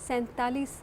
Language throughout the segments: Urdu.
47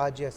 RGS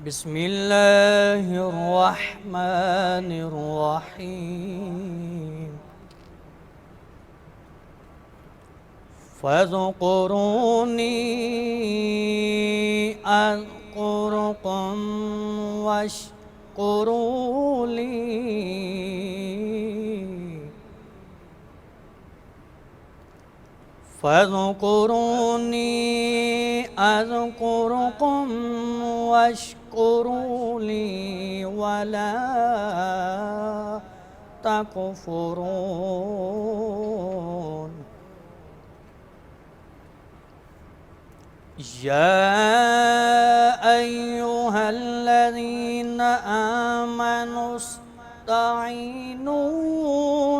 بسم الله الرحمن الرحيم فاذكروني أذكركم واشكروا لي فاذكروني أذكركم واشكروا لي ولا تكفرون يا أيها الذين آمنوا استعينوا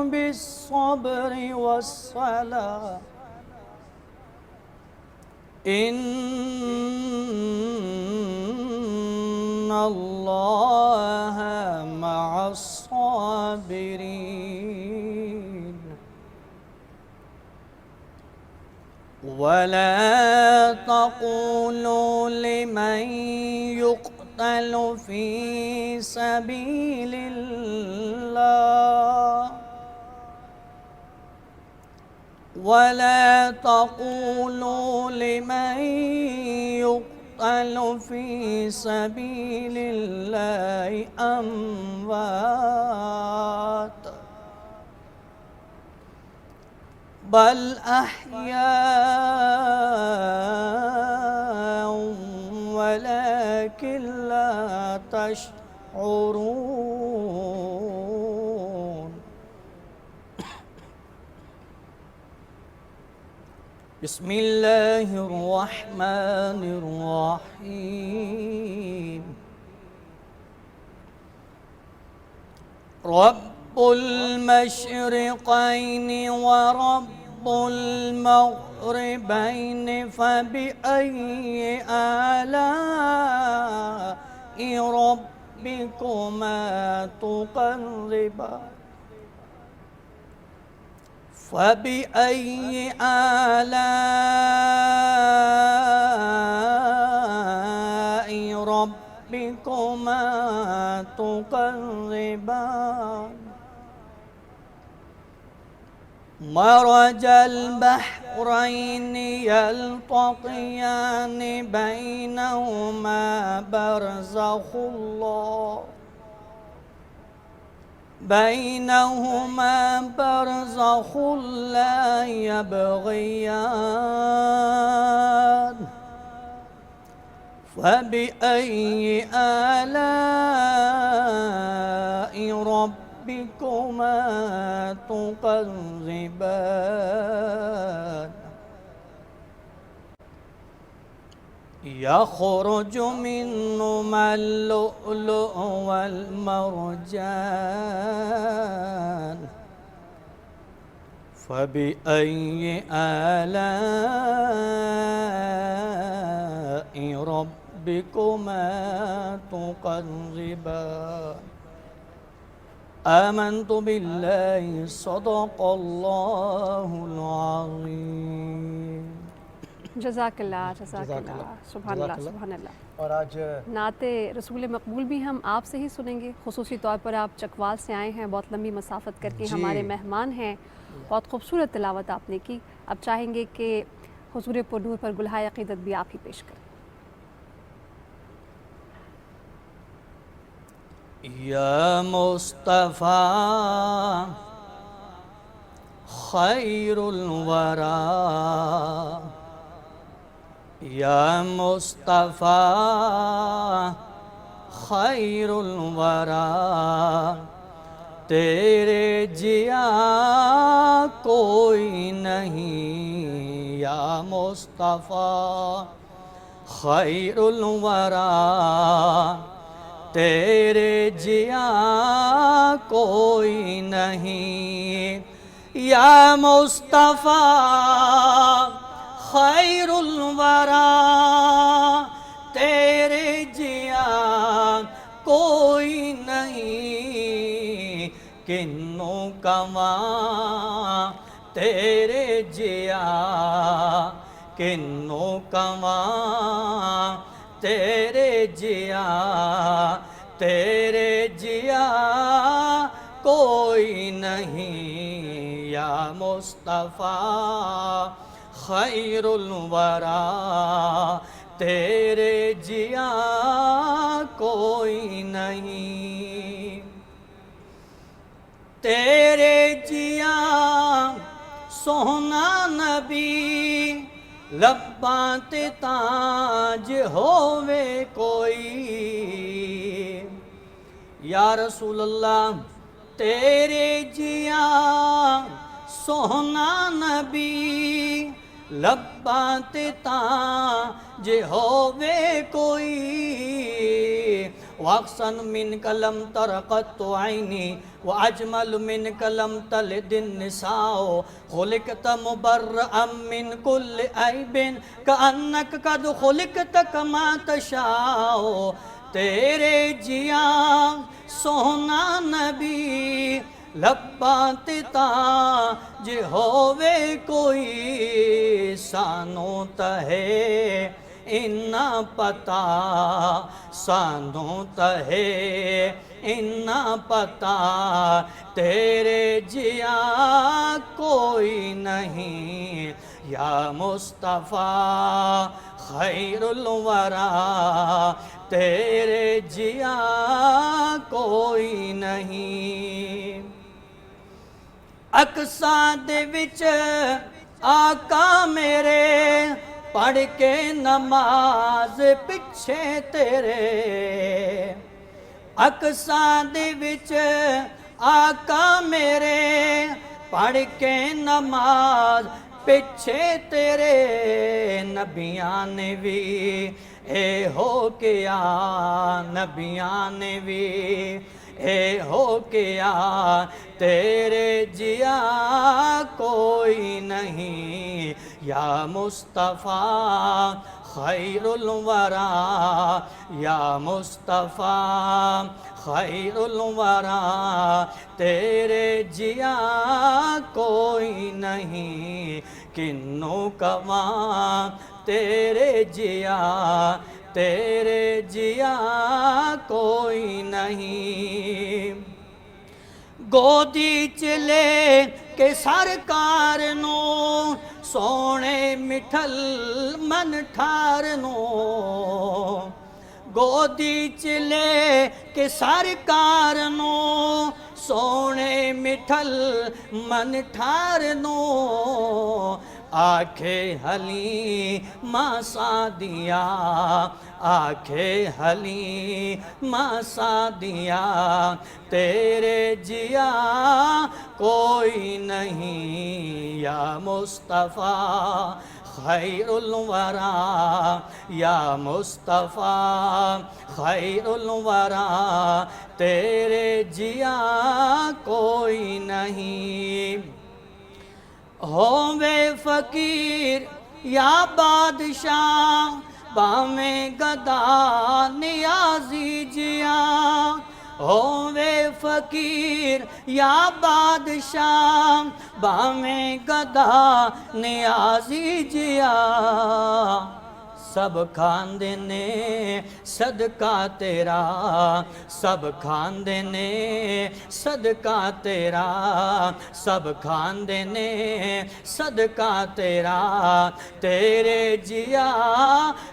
بالصبر والصلاة إن الله مع الصابرين ولا تقولوا لمن يقتل في سبيل الله ولا تقولوا لمن يقتل في سبيل الله أموات بل أحياء ولكن لا تشعرون بسم الله الرحمن الرحيم رب المشرقين ورب المغربين فبأي آلاء ربكما تكذبان فبأي آلاء ربكما تكذبان مرج البحرين يلتقيان بينهما برزخ لا يبغيان فبأي آلاء ربكما تكذبان يخرج منهما اللؤلؤ والمرجان فبأي آلاء ربكما تكذبان آمنت بالله صدق الله العظيم جزاکاللہ جزاکاللہ سبحان اللہ سبحان اللہ. اور آج نعت رسول مقبول بھی ہم آپ سے ہی سنیں گے. خصوصی طور پر آپ چکوال سے آئے ہیں, بہت لمبی مسافت کر کے ہمارے مہمان ہیں. بہت خوبصورت تلاوت آپ نے کی. اب چاہیں گے کہ حضور پرنور پر گلہائے عقیدت بھی آپ ہی پیش کریں. یا مصطفیٰ خیر الورا یا مصطفیٰ خیر الورا تیرے جیا کوئی نہیں یا مصطفیٰ خیر الورا تیرے جیا کوئی نہیں یا مصطفیٰ خیر الورا تیرے جیا کوئی نہیں کنوں کواں تیرے جیا کنوں کواں تیرے جیا کوئی نہیں یا مصطفیٰ خیر الورا تیرے جیا کوئی نہیں تیرے جیا سونا نبی لباں تے تاج ہووے کوئی یا رسول اللہ تیرے جیا سونا نبی لباں تے تاج ہووے کوئی واقصن من کلم ترقت عینی واجمل من کلم تلد النساء خلقت مبرئا من کل عیب کأنک قد خلقت کما تشاء تیرے جیا سونا نبی لباں تے تاج ہووے کوئی سانوں تہے اننا پتا سانوں تہے اننا پتا تیرے جیا کوئی نہیں یا مصطفیٰ خیر الورا تیرے جیا کوئی نہیں اقصا دے وچ آقا میرے پڑھ کے نماز پچھے تیرے اقصا دے وچ آقا میرے پڑھ کے نماز پچھے تیرے نبیاں نے بھی اے ہو کے آ نبیاں نے بھی اے ہو کے آ تیرے جیا کوئی نہیں یا مصطفیٰ خیر الورا یا مصطفیٰ خیر الورا تیرے جیا کوئی نہیں کنوں کواں تیرے جیا کوئی نہیں گودی چلے کہ سرکار نو سونے مٹھل من ٹھار نو گودی چلے کہ سرکار نو سونے مٹھل من ٹھار نو آکھے حلیمہ سعدیہ آکھے حلیمہ سعدیہ تیرے جیا کوئی نہیں یا مصطفیٰ خیر الورا یا مصطفیٰ خیر الورا تیرے جیا کوئی نہیں ہووے فقیر یا بادشاہ باویں گدا نیازی جیا ہووے فقیر یا بادشاہ باویں گدا نیازی جیا سب کھاندے نے صدقہ تیرا سب کھاندے نے صدقہ تیرا سب کھاندے نے صدقہ تیرا تیرے جیا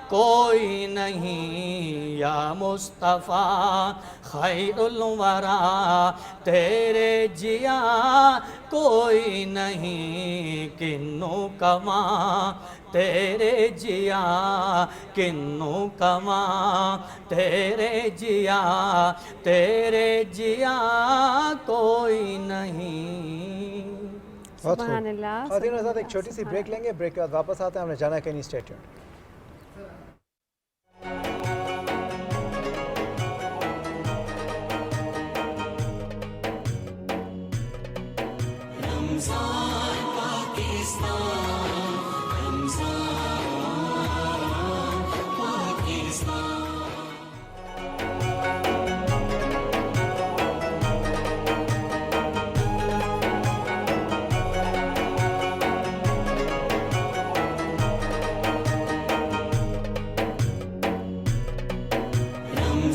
کوئی نہیں یا مصطفیٰ خیر الورا تیرے جیا کوئی نہیں کنوں کواں تیرے جیا کنوں کواں تیرے جیا کوئی نہیں بہت سبحان خوب اللہ، خواتین و سبحان حضرات ایک اللہ، چھوٹی سی سبحان بریک لیں گے بریک کے بعد واپس آتے ہیں ہم نے جانا کہیں نہیں اسٹے ٹیونڈ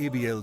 ABL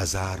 1000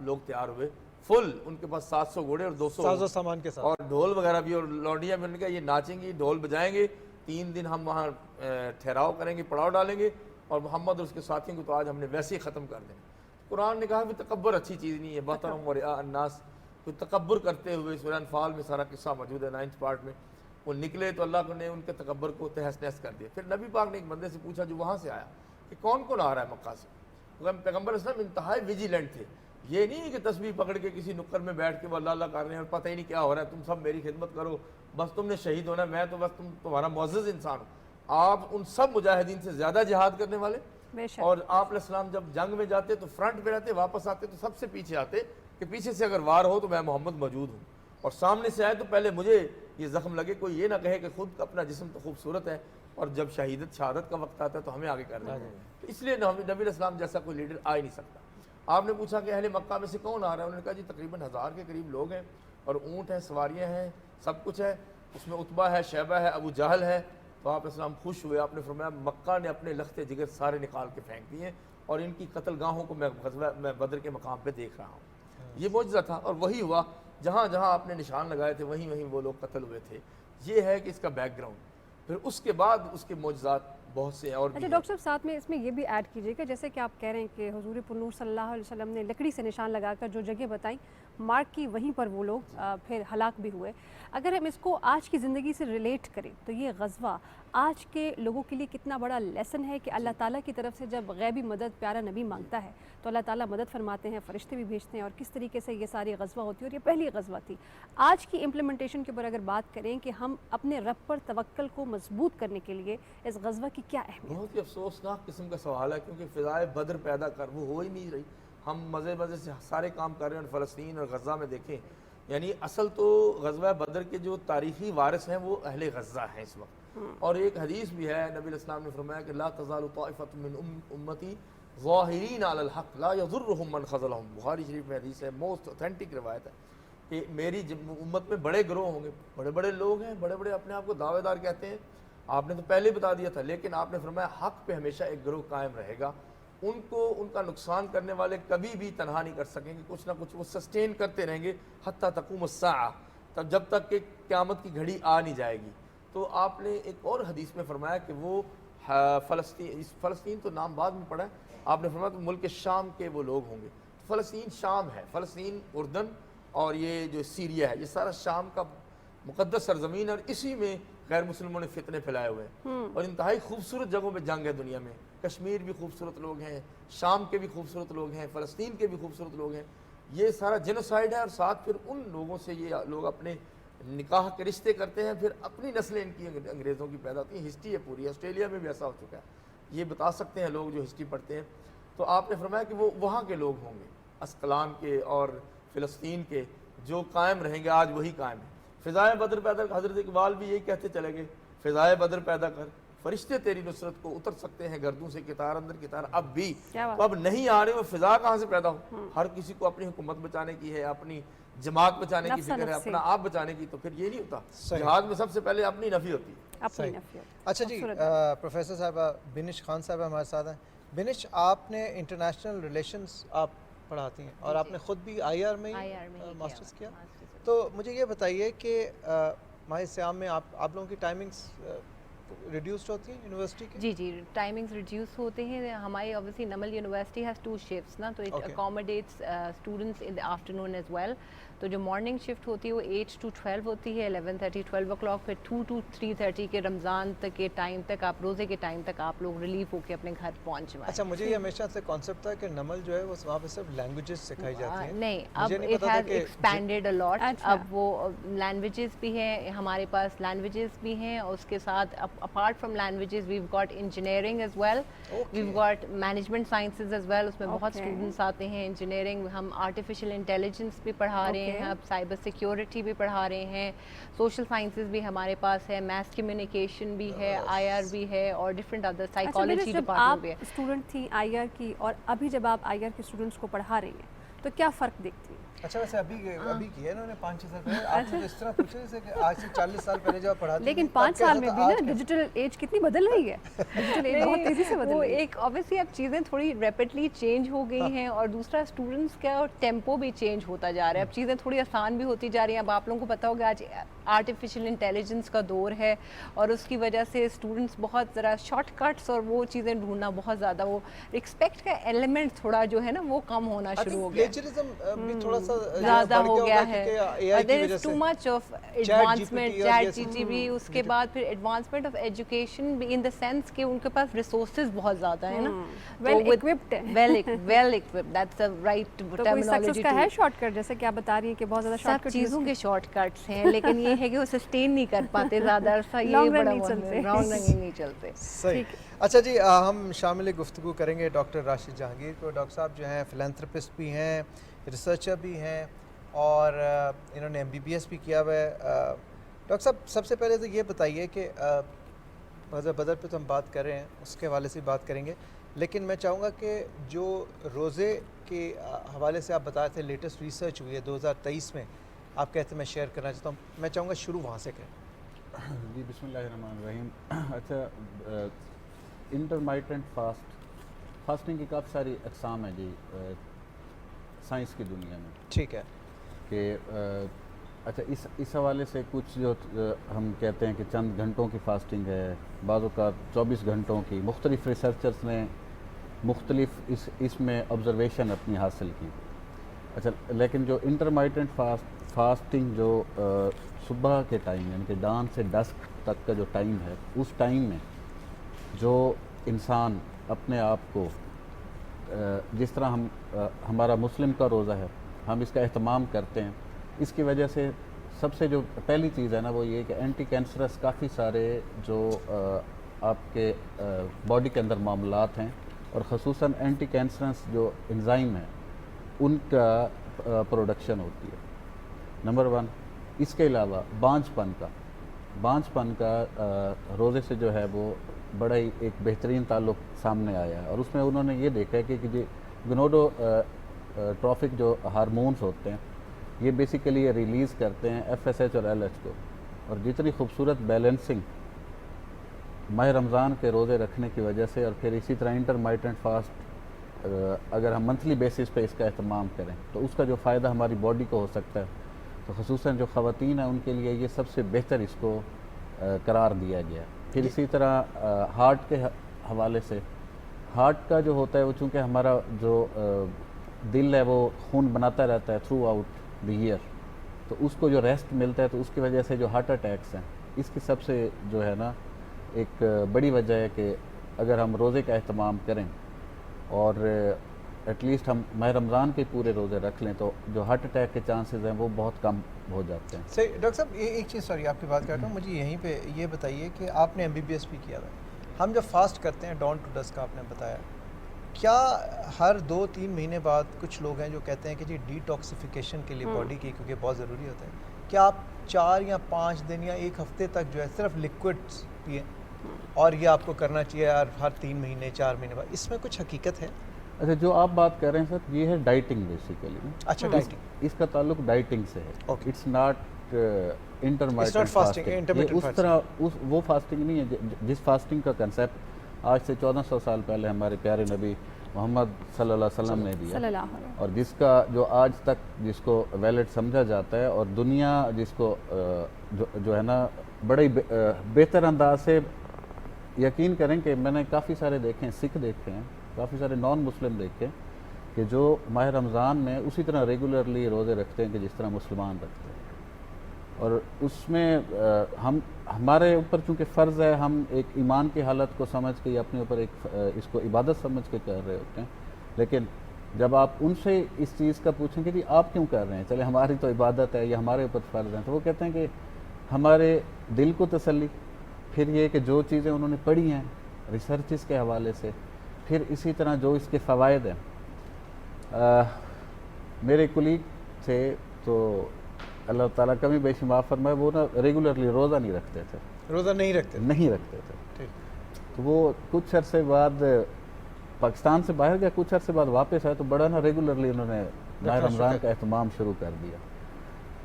لوگ تیار ہوئے فل، ان کے پاس 700 گھوڑے اور 200 ساز و سامان کے ساتھ، اور ڈھول وغیرہ بھی، اور لونڈیاں بھی. انہوں نے کہا یہ ناچیں گی، ڈھول بجائیں گے، 3 دن ہم وہاں ٹھہراؤ کریں گے، پڑاؤ ڈالیں گے، اور محمد اور اس کے ساتھیوں کو تو آج ہم نے ویسے ہی ختم کر دیں. قرآن نے کہا کہ تکبر اچھی چیز نہیں ہے. بطرهم ورئاء الناس، کوئی تکبر کرتے ہوئے. سورہ انفال میں سارا قصہ موجود ہے 9th پارٹ میں. وہ نکلے تو اللہ نے ان کے تکبر کو تہس نہس کر دیا. پھر نبی پاک نے ایک بندے سے پوچھا جو وہاں سے آیا کہ کون کون آ رہا ہے مکہ سے. پیغمبر اسلام انتہائی ویجیلنٹ تھے. یہ نہیں کہ تسبیح پکڑ کے کسی نکر میں بیٹھ کے وہ اللہ اللہ کر رہے ہیں اور پتہ ہی نہیں کیا ہو رہا ہے، تم سب میری خدمت کرو، بس تم نے شہید ہونا ہے، میں تو بس تمہارا معزز انسان ہوں. آپ ان سب مجاہدین سے زیادہ جہاد کرنے والے. اور آپ علیہ السلام جب جنگ میں جاتے تو فرنٹ پہ رہتے، واپس آتے تو سب سے پیچھے آتے کہ پیچھے سے اگر وار ہو تو میں محمد موجود ہوں، اور سامنے سے آئے تو پہلے مجھے یہ زخم لگے. کوئی یہ نہ کہے کہ خود اپنا جسم تو خوبصورت ہے اور جب شہادت کا وقت آتا ہے تو ہمیں آگے کر دیں. تو اس لیے نبی علیہ السلام جیسا کوئی لیڈر آ ہی نہیں سکتا. آپ نے پوچھا کہ اہل مکہ میں سے کون آ رہا ہے؟ انہوں نے کہا جی تقریباً 1000 کے قریب لوگ ہیں، اور اونٹ ہیں، سواریاں ہیں، سب کچھ ہے. اس میں عتبہ ہے، شیبہ ہے، ابو جہل ہے. تو آپ اسلام خوش ہوئے. آپ نے فرمایا مکہ نے اپنے لخت جگر سارے نکال کے پھینک دیے، اور ان کی قتل گاہوں کو میں بدر کے مقام پہ دیکھ رہا ہوں. یہ معجزہ تھا، اور وہی ہوا. جہاں جہاں آپ نے نشان لگائے تھے وہیں وہیں وہ لوگ قتل ہوئے تھے. یہ ہے کہ اس کا بیک گراؤنڈ. پھر اس کے بعد اس کے معجزات بہت سے اور بھی. اچھا ڈاکٹر صاحب، ساتھ میں اس میں یہ بھی ایڈ کیجیے کہ جیسے کہ آپ کہہ رہے ہیں کہ حضور پرنور صلی اللہ علیہ وسلم نے لکڑی سے نشان لگا کر جو جگہ بتائیں مارک کی، وہیں پر وہ لوگ پھر ہلاک بھی ہوئے. اگر ہم اس کو آج کی زندگی سے ریلیٹ کریں تو یہ غزوہ آج کے لوگوں کے لیے کتنا بڑا لیسن ہے کہ اللہ تعالیٰ کی طرف سے جب غیبی مدد پیارا نبی مانگتا ہے تو اللہ تعالیٰ مدد فرماتے ہیں، فرشتے بھی بھیجتے ہیں، اور کس طریقے سے یہ ساری غزوہ ہوتی ہے. اور یہ پہلی غزوہ تھی. آج کی امپلیمنٹیشن کے اوپر اگر بات کریں کہ ہم اپنے رب پر توکل کو مضبوط کرنے کے لیے اس غزوہ کی کیا اہمیت؟ بہت ہی افسوسناک قسم کا سوال ہے، کیونکہ فضائے بدر پیدا کر وہ ہو ہی نہیں رہی. ہم مزے سے سارے کام کر رہے ہیں. اور فلسطین اور غزہ میں دیکھیں، یعنی اصل تو غزوہ بدر کے جو تاریخی وارث ہیں وہ اہل غزہ ہیں اس وقت. اور ایک حدیث بھی ہے، نبی علیہ السلام نے فرمایا کہ لا تزال طائفۃ من امتی ظاہرین علی الحق لا یضرهم من خذلهم. بخاری شریف میں حدیث ہے، موسٹ اوتھینٹک روایت ہے کہ میری امت میں بڑے گروہ ہوں گے، بڑے بڑے لوگ ہیں، بڑے بڑے اپنے آپ کو دعوے دار کہتے ہیں. آپ نے تو پہلے بتا دیا تھا، لیکن آپ نے فرمایا حق پہ ہمیشہ ایک گروہ قائم رہے گا. ان کو ان کا نقصان کرنے والے کبھی بھی تنہا نہیں کر سکیں گے، کچھ نہ کچھ وہ سسٹین کرتے رہیں گے حتی تقوم الساعہ، تب جب تک کہ قیامت کی گھڑی آ نہیں جائے گی. تو آپ نے ایک اور حدیث میں فرمایا کہ وہ فلسطین تو نام بعد میں پڑا ہے، آپ نے فرمایا کہ ملک شام کے وہ لوگ ہوں گے. فلسطین شام ہے، فلسطین اردن اور یہ جو سیریا ہے یہ سارا شام کا مقدس سرزمین ہے، اور اسی میں غیر مسلموں نے فتنے پھیلائے ہوئے ہیں. اور انتہائی خوبصورت جگہوں پہ جنگ ہے دنیا میں. کشمیر بھی خوبصورت لوگ ہیں، شام کے بھی خوبصورت لوگ ہیں، فلسطین کے بھی خوبصورت لوگ ہیں. یہ سارا جینوسائیڈ ہے. اور ساتھ پھر ان لوگوں سے یہ لوگ اپنے نکاح کے رشتے کرتے ہیں، پھر اپنی نسلیں ان کی انگریزوں کی پیدا ہوتی ہیں. ہسٹری ہے پوری. آسٹریلیا میں بھی ایسا ہو چکا ہے، یہ بتا سکتے ہیں لوگ جو ہسٹری پڑھتے ہیں. تو آپ نے فرمایا کہ وہ وہاں کے لوگ ہوں گے، اسقلان کے اور فلسطین کے، جو قائم رہیں گے. آج وہی قائم ہے. فضائے بدر پیدا کر، حضرت اقبال بھی یہی کہتے چلے گئے، فضائے بدر پیدا کر، فرشتے تیری نصرت کو اتر سکتے ہیں گردوں سے کتار اندر کتار. اب بھی تو اب نہیں آ رہے، وہ فضا کہاں سے پیدا ہو؟ ہر کسی کو اپنی حکومت بچانے کی ہے، اپنی جماعت بچانے کی فکر ہے، اپنا آپ بچانے کی. تو پھر یہ نہیں ہوتا. جہاد میں سب سے پہلے اپنی نفی ہوتی ہے. اچھا جی، پروفیسر صاحبہ بنش خان صاحبہ ہمارے ساتھ ہیں. بنش، آپ نے انٹرنیشنل ریلیشنز آپ پڑھاتی ہیں اور آپ نے خود بھی آئی آر میں ماسٹرز کیا. تو مجھے یہ بتائیے کہ ماہ سیام میں آپ لوگوں کی ٹائمنگز ریڈیوسڈ ہوتی ہیں یونیورسٹی کی؟ جی ٹائمنگز ریڈیوس ہوتے ہیں. ہماری obviously NUML university has 2 shifts نا، تو it accommodates students in the afternoon as well. تو جو مارننگ شفٹ ہوتی ہے وہ 8 to 12 ہوتی ہے، 11:30 12 o'clock، پھر 2 to 3:30 کے رمضان تک کے ٹائم تک، آپ روزے کے ٹائم تک آپ لوگ ریلیف ہو کے اپنے گھر پہنچ جائیں. اچھا، مجھے یہ ہمیشہ سے کانسیپٹ تھا کہ نمل جو ہے وہ وہاں پہ صرف لینگویجز سکھائی جاتی ہیں. نہیں، اب اٹ ہیز ایکسپینڈیڈ اے لاٹ. اب وہ لینگویجز بھی ہیں ہمارے پاس، لینگویجز بھی ہیں، اور اس کے ساتھ apart from languages we've got engineering as well, we've got management sciences as well. اس میں بہت اسٹوڈنٹس آتے ہیں. انجینئرنگ ہم آرٹیفیشیل انٹیلیجنس بھی پڑھا رہے ہیں، اب سائبر سیکیورٹی بھی پڑھا رہے ہیں، سوشل سائنسز بھی ہمارے پاس ہے، میس کمیونیکیشن بھی ہے، آئی آر بھی ہے، اور ڈفرینٹ ادر سائیکالوجی ڈپارٹمنٹ بھی ہے. اسٹوڈنٹ تھی آئی آر کی، اور ابھی جب آپ آئی آر کے اسٹوڈنٹس کو پڑھا رہی ہیں تو کیا فرق دیکھتی ہیں؟ اچھا ویسے ابھی کی ہے انہوں نے 5-6 سال پہلے. آپ نے اس طرح پوچھا جیسے کہ آج سے 40 سال پہلے جب پڑھاتے لیکن 5 سال میں بھی نا ڈیجیٹل ایج کتنی بدل رہی ہے, ڈیجیٹل ایج بہت تیزی سے بدل وہ رہی ہے. ایک obviously اب چیزیں تھوڑی ریپڈلی چینج ہو گئی ہیں, اور دوسرا اسٹوڈنٹس کا ٹیمپو بھی چینج ہوتا جا رہا ہے, اب چیزیں تھوڑی آسان بھی ہوتی جا رہی ہیں. اب آپ لوگوں کو پتہ ہوگا آج آرٹیفیشیل انٹیلیجنس کا دور ہے, اور اس کی وجہ سے اسٹوڈنٹس بہت ذرا شارٹ کٹس اور وہ چیزیں ڈھونڈنا بہت زیادہ, وہ ایکسپیکٹ کا ایلیمنٹ تھوڑا جو ہے نا وہ کم ہونا شروع ہو گیا, بھی تھوڑا سا زیادہ ہو گیا ہے. There is too much of advancement, chat G T بھی, اس کے بعد پھر ایڈوانسمنٹ آف ایجوکیشن بھی ان دا سینس کہ ان کے پاس ریسورسز بہت زیادہ ہیں نا, well equipped well equipped, that's the right terminology. کا ہے شارٹ کٹ جیسے کہ آپ بتا رہی ہیں کہ بہت زیادہ شارٹ سب کٹ چیزوں کے شارٹ کٹس ہیں, لیکن یہ ہے کہ وہ سسٹین نہیں کر پاتے زیادہ عرصہ, یہ بڑا لانگ رن نہیں چلتے. صحیح. اچھا جی, ہم شامل گفتگو کریں گے ڈاکٹر راشد جہانگیر کو. ڈاکٹر صاحب جو ہیں فلینتھراپسٹ بھی ہیں, ریسرچر بھی ہیں, اور انہوں نے MBBS بھی کیا ہوا ہے. ڈاکٹر صاحب سب سے پہلے تو یہ بتائیے کہ غزوہ بدر پہ تو ہم بات کر رہے ہیں, اس کے حوالے سے بات کریں گے, لیکن میں چاہوں گا کہ جو روزے کے حوالے سے آپ بتا رہے تھے لیٹسٹ ریسرچ ہوئی ہے 2023 میں, آپ کہتے ہیں میں شیئر کرنا چاہتا ہوں, میں چاہوں گا شروع وہاں سے کریں. جی بسم اللہ الرحمن الرحیم. اچھا, انٹرمائٹنٹ فاسٹنگ کی کافی ساری اقسام ہیں جی سائنس کی دنیا میں. ٹھیک ہے کہ اچھا اس حوالے سے کچھ جو ہم کہتے ہیں کہ چند گھنٹوں کی فاسٹنگ ہے, بعض اوقات 24 گھنٹوں کی, مختلف ریسرچرز نے مختلف اس میں آبزرویشن اپنی حاصل کی. اچھا, لیکن جو انٹرمائٹنٹ فاسٹنگ جو صبح کے ٹائم یعنی کہ ڈان سے ڈسک تک کا جو ٹائم ہے, اس ٹائم میں جو انسان اپنے آپ کو جس طرح ہمارا مسلم کا روزہ ہے ہم اس کا اہتمام کرتے ہیں, اس کی وجہ سے سب سے جو پہلی چیز ہے نا وہ یہ کہ اینٹی کینسرس کافی سارے جو آپ کے باڈی کے اندر معاملات ہیں, اور خصوصاً اینٹی کینسرس جو انزائم ہیں ان کا پروڈکشن ہوتی ہے, نمبر 1. اس کے علاوہ بانجھ پن کا روزے سے جو ہے وہ بڑا ہی ایک بہترین تعلق سامنے آیا ہے, اور اس میں انہوں نے یہ دیکھا ہے کہ گنوڈو ٹرافک جو ہارمونز ہوتے ہیں یہ بیسیکلی یہ ریلیز کرتے ہیں FSH اور LH کو, اور جتنی خوبصورت بیلنسنگ ماہ رمضان کے روزے رکھنے کی وجہ سے, اور پھر اسی طرح انٹرمائٹنٹ فاسٹ اگر ہم منتھلی بیسس پہ اس کا اہتمام کریں تو اس کا جو فائدہ ہماری باڈی کو ہو سکتا ہے, تو خصوصاً جو خواتین ہیں ان کے لیے یہ سب سے بہتر اس کو قرار دیا گیا ہے. پھر اسی طرح ہارٹ کے حوالے سے, ہارٹ کا جو ہوتا ہے وہ چونکہ ہمارا جو دل ہے وہ خون بناتا رہتا ہے تھرو آؤٹ دی ایئر, تو اس کو جو ریسٹ ملتا ہے تو اس کی وجہ سے جو ہارٹ اٹیکس ہیں اس کی سب سے جو ہے نا ایک بڑی وجہ ہے کہ اگر ہم روزے کا اہتمام کریں اور ایٹ لیسٹ ہم ماہ رمضان کے پورے روزے رکھ لیں تو جو ہارٹ اٹیک کے چانسز ہیں وہ بہت کم ہو جاتے ہیں. صحیح. ڈاکٹر صاحب ایک چیز سوری آپ کی بات کرتا ہوں, مجھے یہیں پہ یہ بتائیے کہ آپ نے MBBS بھی کیا ہے, ہم جب فاسٹ کرتے ہیں ڈان ٹو ڈسک کا آپ نے بتایا, کیا ہر 2-3 مہینے بعد کچھ لوگ ہیں جو کہتے ہیں کہ جی ڈیٹاکسیفیکیشن کے لیے باڈی کی کیونکہ بہت ضروری ہوتا ہے, کیا آپ 4 یا 5 دن یا 1 ہفتے تک جو ہے صرف لکوڈس پئیں, اور یہ آپ کو کرنا چاہیے ہر 3 مہینے 4 مہینے بعد, اس میں کچھ حقیقت ہے؟ اچھا, جو آپ بات کر رہے ہیں سر یہ ہے ڈائٹنگ بیسیکلی. اچھا, ڈائٹنگ اس کا تعلق ڈائٹنگ سے ہے, اٹس ناٹ انٹرمائٹنٹ فاسٹنگ. اس طرح وہ فاسٹنگ نہیں ہے جس فاسٹنگ کا کنسیپٹ آج سے 1400 سال پہلے ہمارے پیارے نبی محمد صلی اللہ علیہ وسلم نے دیا, اور جس کا جو آج تک جس کو ویلڈ سمجھا جاتا ہے, اور دنیا جس کو جو ہے نا بڑے بہتر انداز سے یقین کریں کہ میں نے کافی سارے دیکھے ہیں, سکھ دیکھے ہیں, کافی سارے نان مسلم دیکھے کہ جو ماہ رمضان میں اسی طرح ریگولرلی روزے رکھتے ہیں کہ جس طرح مسلمان رکھتے ہیں, اور اس میں ہمارے اوپر چونکہ فرض ہے, ہم ایک ایمان کی حالت کو سمجھ کے یا اپنے اوپر ایک اس کو عبادت سمجھ کے کر رہے ہوتے ہیں, لیکن جب آپ ان سے اس چیز کا پوچھیں کہ جی آپ کیوں کر رہے ہیں, چلے ہماری تو عبادت ہے یا ہمارے اوپر فرض ہیں, تو وہ کہتے ہیں کہ ہمارے دل کو تسلی, پھر یہ کہ جو چیزیں انہوں نے پڑھی ہیں ریسرچز کے حوالے سے, پھر اسی طرح جو اس کے فوائد ہیں. میرے کولیگ تھے تو اللہ تعالیٰ کمی بیشی معاف فرمائے, وہ نا ریگولرلی روزہ نہیں رکھتے تھے, روزہ نہیں رکھتے تھے, تو وہ کچھ عرصے بعد پاکستان سے باہر گیا, کچھ عرصے بعد واپس آئے تو بڑا نا ریگولرلی انہوں نے ماہ رمضان کا اہتمام شروع کر دیا.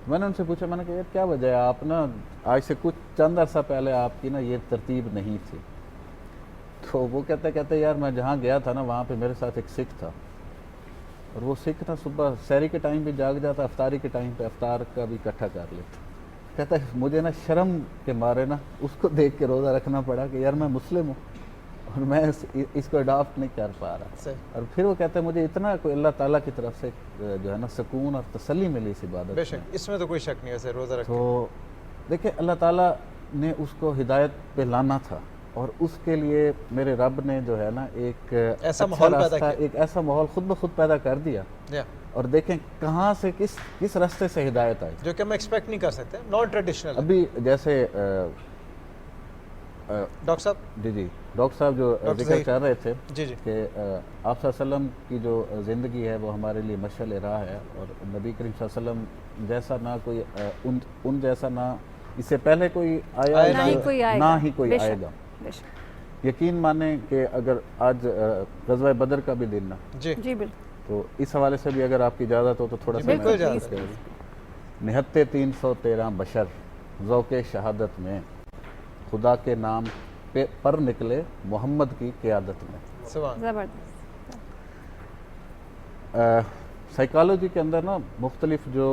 میں نے ان سے پوچھا, میں نے کہا یار کیا وجہ ہے, آپ نا آج سے کچھ چند عرصہ پہلے آپ کی نا یہ ترتیب نہیں تھی. تو وہ کہتے یار میں جہاں گیا تھا نا وہاں پہ میرے ساتھ ایک سکھ تھا, اور وہ سکھ نا صبح سحری کے ٹائم بھی جاگ جاتا, افطاری کے ٹائم پہ افطار کا بھی اکٹھا کر لیتا. کہتا ہے مجھے نا شرم کے مارے نا اس کو دیکھ کے روزہ رکھنا پڑا کہ یار میں مسلم ہوں اور میں اس کو اڈاپٹ نہیں کر پا رہا. اور پھر وہ کہتے ہیں مجھے اتنا کوئی اللہ تعالیٰ کی طرف سے جو ہے نا سکون اور تسلی ملی اس عبادت. بے شک اس میں تو کوئی شک نہیں ہے روزہ رکھ. تو دیکھیں اللہ تعالیٰ نے اس کو ہدایت پہ لانا تھا, اور اس کے لیے میرے رب نے جو ہے نا ایک ایسا ماحول پیدا کیا, ایک ایسا ماحول خود بخود پیدا کر دیا. اور دیکھیں کہاں سے کس راستے سے ہدایت آئی, جو کہ ہم ایکسپیکٹ نہیں کر سکتے, نان ٹریڈیشنل. ابھی جیسے ڈاکٹر صاحب جی ڈاکٹر صاحب جو ذکر کر رہے تھے کہ آپ صلی اللہ علیہ وسلم کی جو زندگی ہے وہ ہمارے لیے مشعل راہ ہے, اور نبی کریم صلی اللہ علیہ وسلم جیسا نہ کوئی ان جیسا نہ اس سے پہلے کوئی آیا نہ ہی کوئی آئے گا. یقین مانیں کہ اگر آج غزوہ بدر کا بھی دن نا, جی بالکل, تو اس حوالے سے بھی اگر آپ کی اجازت ہو تو تھوڑا سا 313 بشر ذوق شہادت میں خدا کے نام پر نکلے محمد کی قیادت میں. زبردست. سائیکالوجی کے اندر نا مختلف جو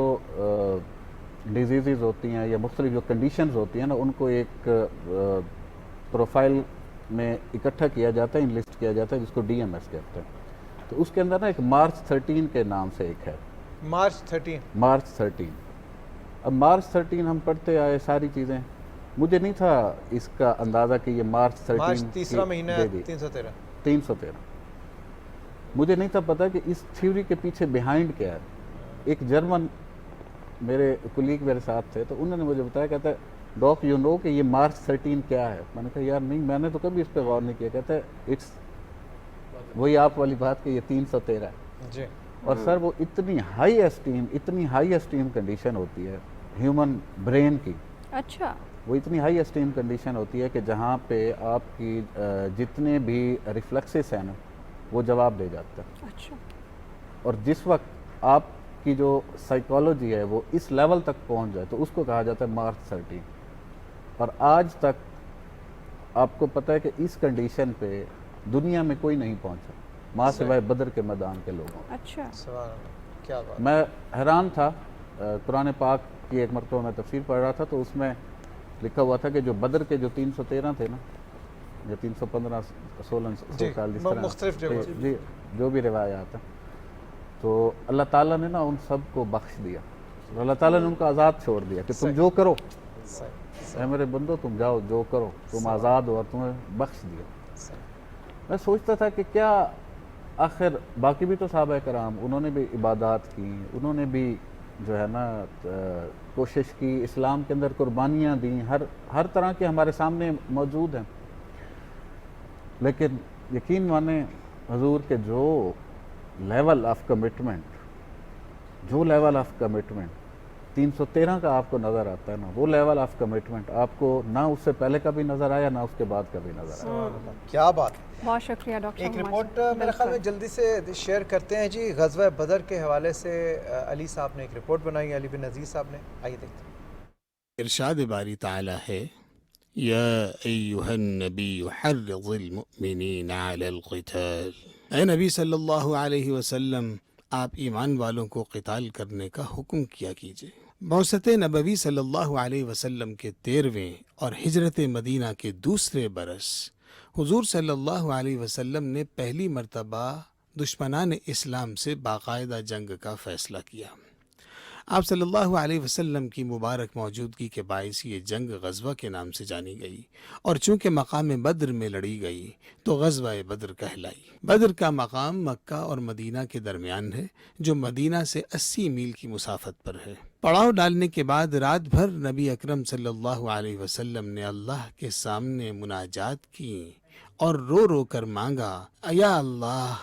ڈیزیزز ہوتی ہیں یا مختلف جو کنڈیشنز ہوتی ہیں نا, ان کو ایک پروفائل میں اکٹھا کیا جاتا ہے, انلسٹ کیا جاتا ہے, جس کو DMS کہتے ہیں. تو اس کے اندر نا ایک مارچ 13 کے نام سے ایک ہے, مارچ 13. اب مارچ 13 ہم پڑھتے آئے ساری چیزیں, مجھے نہیں تھا اس کا اندازہ کہ یہ مارچ 13 تیسرا مہینہ 313. مجھے نہیں تھا پتا کہ اس تھیوری کے پیچھے بیہائنڈ کیا ہے. ایک جرمن میرے کولیگ میرے ساتھ تھے, تو انہوں نے مجھے بتایا, کہتا ہے ڈاک یو نو کہ یہ مارچ 13 کیا ہے. میں نے کہا یار نہیں, میں نے تو کبھی اس پہ غور نہیں کیا. کہتا ہے اٹس وہی آپ والی بات کہ یہ 313 ہے. اور سر وہ اتنی ہائی اسٹیم کنڈیشن ہوتی ہے ہیومن برین کی. اچھا, وہ اتنی ہائی اسٹیم کنڈیشن ہوتی ہے کہ جہاں پہ آپ کی جتنے بھی ریفلیکسز ہیں نا وہ جواب دے جاتا ہے. اچھا. اور جس وقت آپ کی جو سائیکالوجی ہے وہ اس لیول تک پہنچ جائے تو اس کو کہا جاتا ہے مارچ 13. اور آج تک آپ کو پتہ ہے کہ اس کنڈیشن پہ دنیا میں کوئی نہیں پہنچا ماں سوائے بدر کے میدان کے لوگوں. اچھا, کیا بات. میں حیران تھا, قرآن پاک کی ایک مرتبہ میں تفسیر پڑھ رہا تھا, تو اس میں لکھا ہوا تھا کہ جو بدر کے جو 313 تھے نا, یا 315 16 سال مختلف جی جو بھی روایات ہیں, تو اللہ تعالیٰ نے نا ان سب کو بخش دیا. اللہ تعالیٰ نے ان کو آزاد چھوڑ دیا کہ تم جو کرو, اے میرے بندو تم جاؤ جو کرو, تم آزاد ہو, اور تمہیں بخش دیا. میں سوچتا تھا کہ کیا آخر باقی بھی تو صحابہ کرام انہوں نے بھی عبادات کی, انہوں نے بھی جو ہے نا کوشش کی, اسلام کے اندر قربانیاں دیں, ہر طرح کے ہمارے سامنے موجود ہیں. لیکن یقین مانیں حضور کے جو لیول آف کمٹمنٹ 313 کا آپ کو نظر آتا ہے نا, وہ لیول آف کمٹمنٹ آپ کو نہ اس سے پہلے کا بھی نظر آیا, نہ اس کے بعد کا بھی نظر آیا. کیا بات. بہت شکریہ ڈاکٹر. ایک رپورٹ میرے خیال میں جلدی سے شیئر کرتے ہیں جی. غزوہ بدر کے حوالے سے علی صاحب نے ایک رپورٹ بنائی ہے, علی بن عزیز صاحب نے, آئیے دیکھتے ہیں. ارشاد باری تعالی ہے, یا ایہا النبی حرض المؤمنین علی القتال. اے نبی صلی اللہ علیہ وسلم, آپ ایمان والوں کو قتال کرنے کا حکم کیا کیجئے. بعثت نبوی صلی اللہ علیہ وسلم کے 13ویں اور ہجرت مدینہ کے دوسرے برس حضور صلی اللہ علیہ وسلم نے پہلی مرتبہ دشمنان اسلام سے باقاعدہ جنگ کا فیصلہ کیا. آپ صلی اللہ علیہ وسلم کی مبارک موجودگی کے باعث یہ جنگ غزوہ کے نام سے جانی گئی, اور چونکہ مقام بدر میں لڑی گئی تو غزوہ بدر کہلائی. بدر کا مقام مکہ اور مدینہ کے درمیان ہے, جو مدینہ سے 80 میل کی مسافت پر ہے. پڑاؤ ڈالنے کے بعد رات بھر نبی اکرم صلی اللہ علیہ وسلم نے اللہ کے سامنے مناجات کی اور رو رو کر مانگا, یا اللہ,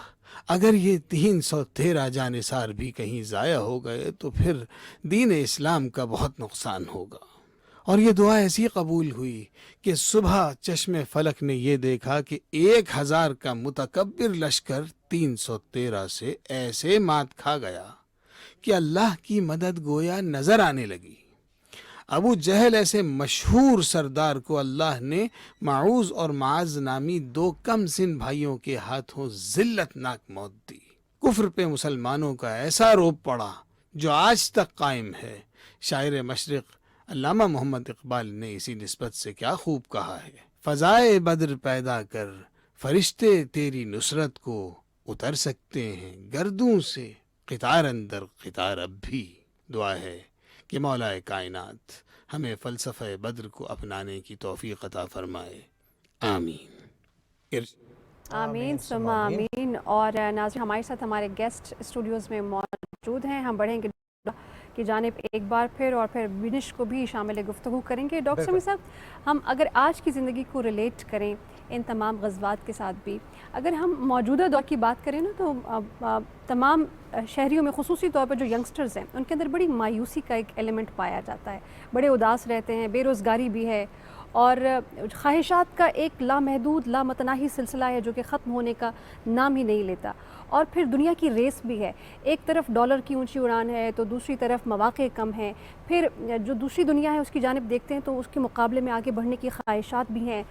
اگر یہ 313 جانثار بھی کہیں ضائع ہو گئے تو پھر دین اسلام کا بہت نقصان ہوگا. اور یہ دعا ایسی قبول ہوئی کہ صبح چشم فلک نے یہ دیکھا کہ 1000 کا متکبر لشکر 313 سے ایسے مات کھا گیا کہ اللہ کی مدد گویا نظر آنے لگی۔ ابو جہل ایسے مشہور سردار کو اللہ نے معوذ اور معاذ نامی دو کم سن بھائیوں کے ہاتھوں ذلت ناک موت دی۔ کفر پہ مسلمانوں کا ایسا روب پڑا جو آج تک قائم ہے۔ شاعر مشرق علامہ محمد اقبال نے اسی نسبت سے کیا خوب کہا ہے، فضائے بدر پیدا کر فرشتے تیری نصرت کو اتر سکتے ہیں گردوں سے قطار اندر قطار اب بھی۔ دعا ہے کہ مولا کائنات ہمیں فلسفہ بدر کو اپنانے کی توفیق عطا فرمائے، آمین۔ آمین ثم آمین۔ اور ناظرین، ہمارے ساتھ ہمارے گیسٹ اسٹوڈیوز میں موجود ہیں، ہم بڑھیں گے کی جانب ایک بار پھر، اور پھر بنش کو بھی شامل گفتگو کریں گے۔ ڈاکٹر سمیع صاحب، ہم اگر آج کی زندگی کو ریلیٹ کریں ان تمام غزوات کے ساتھ بھی، اگر ہم موجودہ دور کی بات کریں نا، تو تمام شہریوں میں خصوصی طور پر جو ینگسٹرز ہیں ان کے اندر بڑی مایوسی کا ایک ایلیمنٹ پایا جاتا ہے، بڑے اداس رہتے ہیں، بے روزگاری بھی ہے، اور خواہشات کا ایک لامحدود لامتناہی سلسلہ ہے جو کہ ختم ہونے کا نام ہی نہیں لیتا۔ اور پھر دنیا کی ریس بھی ہے، ایک طرف ڈالر کی اونچی اڑان ہے تو دوسری طرف مواقع کم ہیں، پھر جو دوسری دنیا ہے اس کی جانب دیکھتے ہیں تو اس کے مقابلے میں آگے بڑھنے کی خواہشات بھی ہیں۔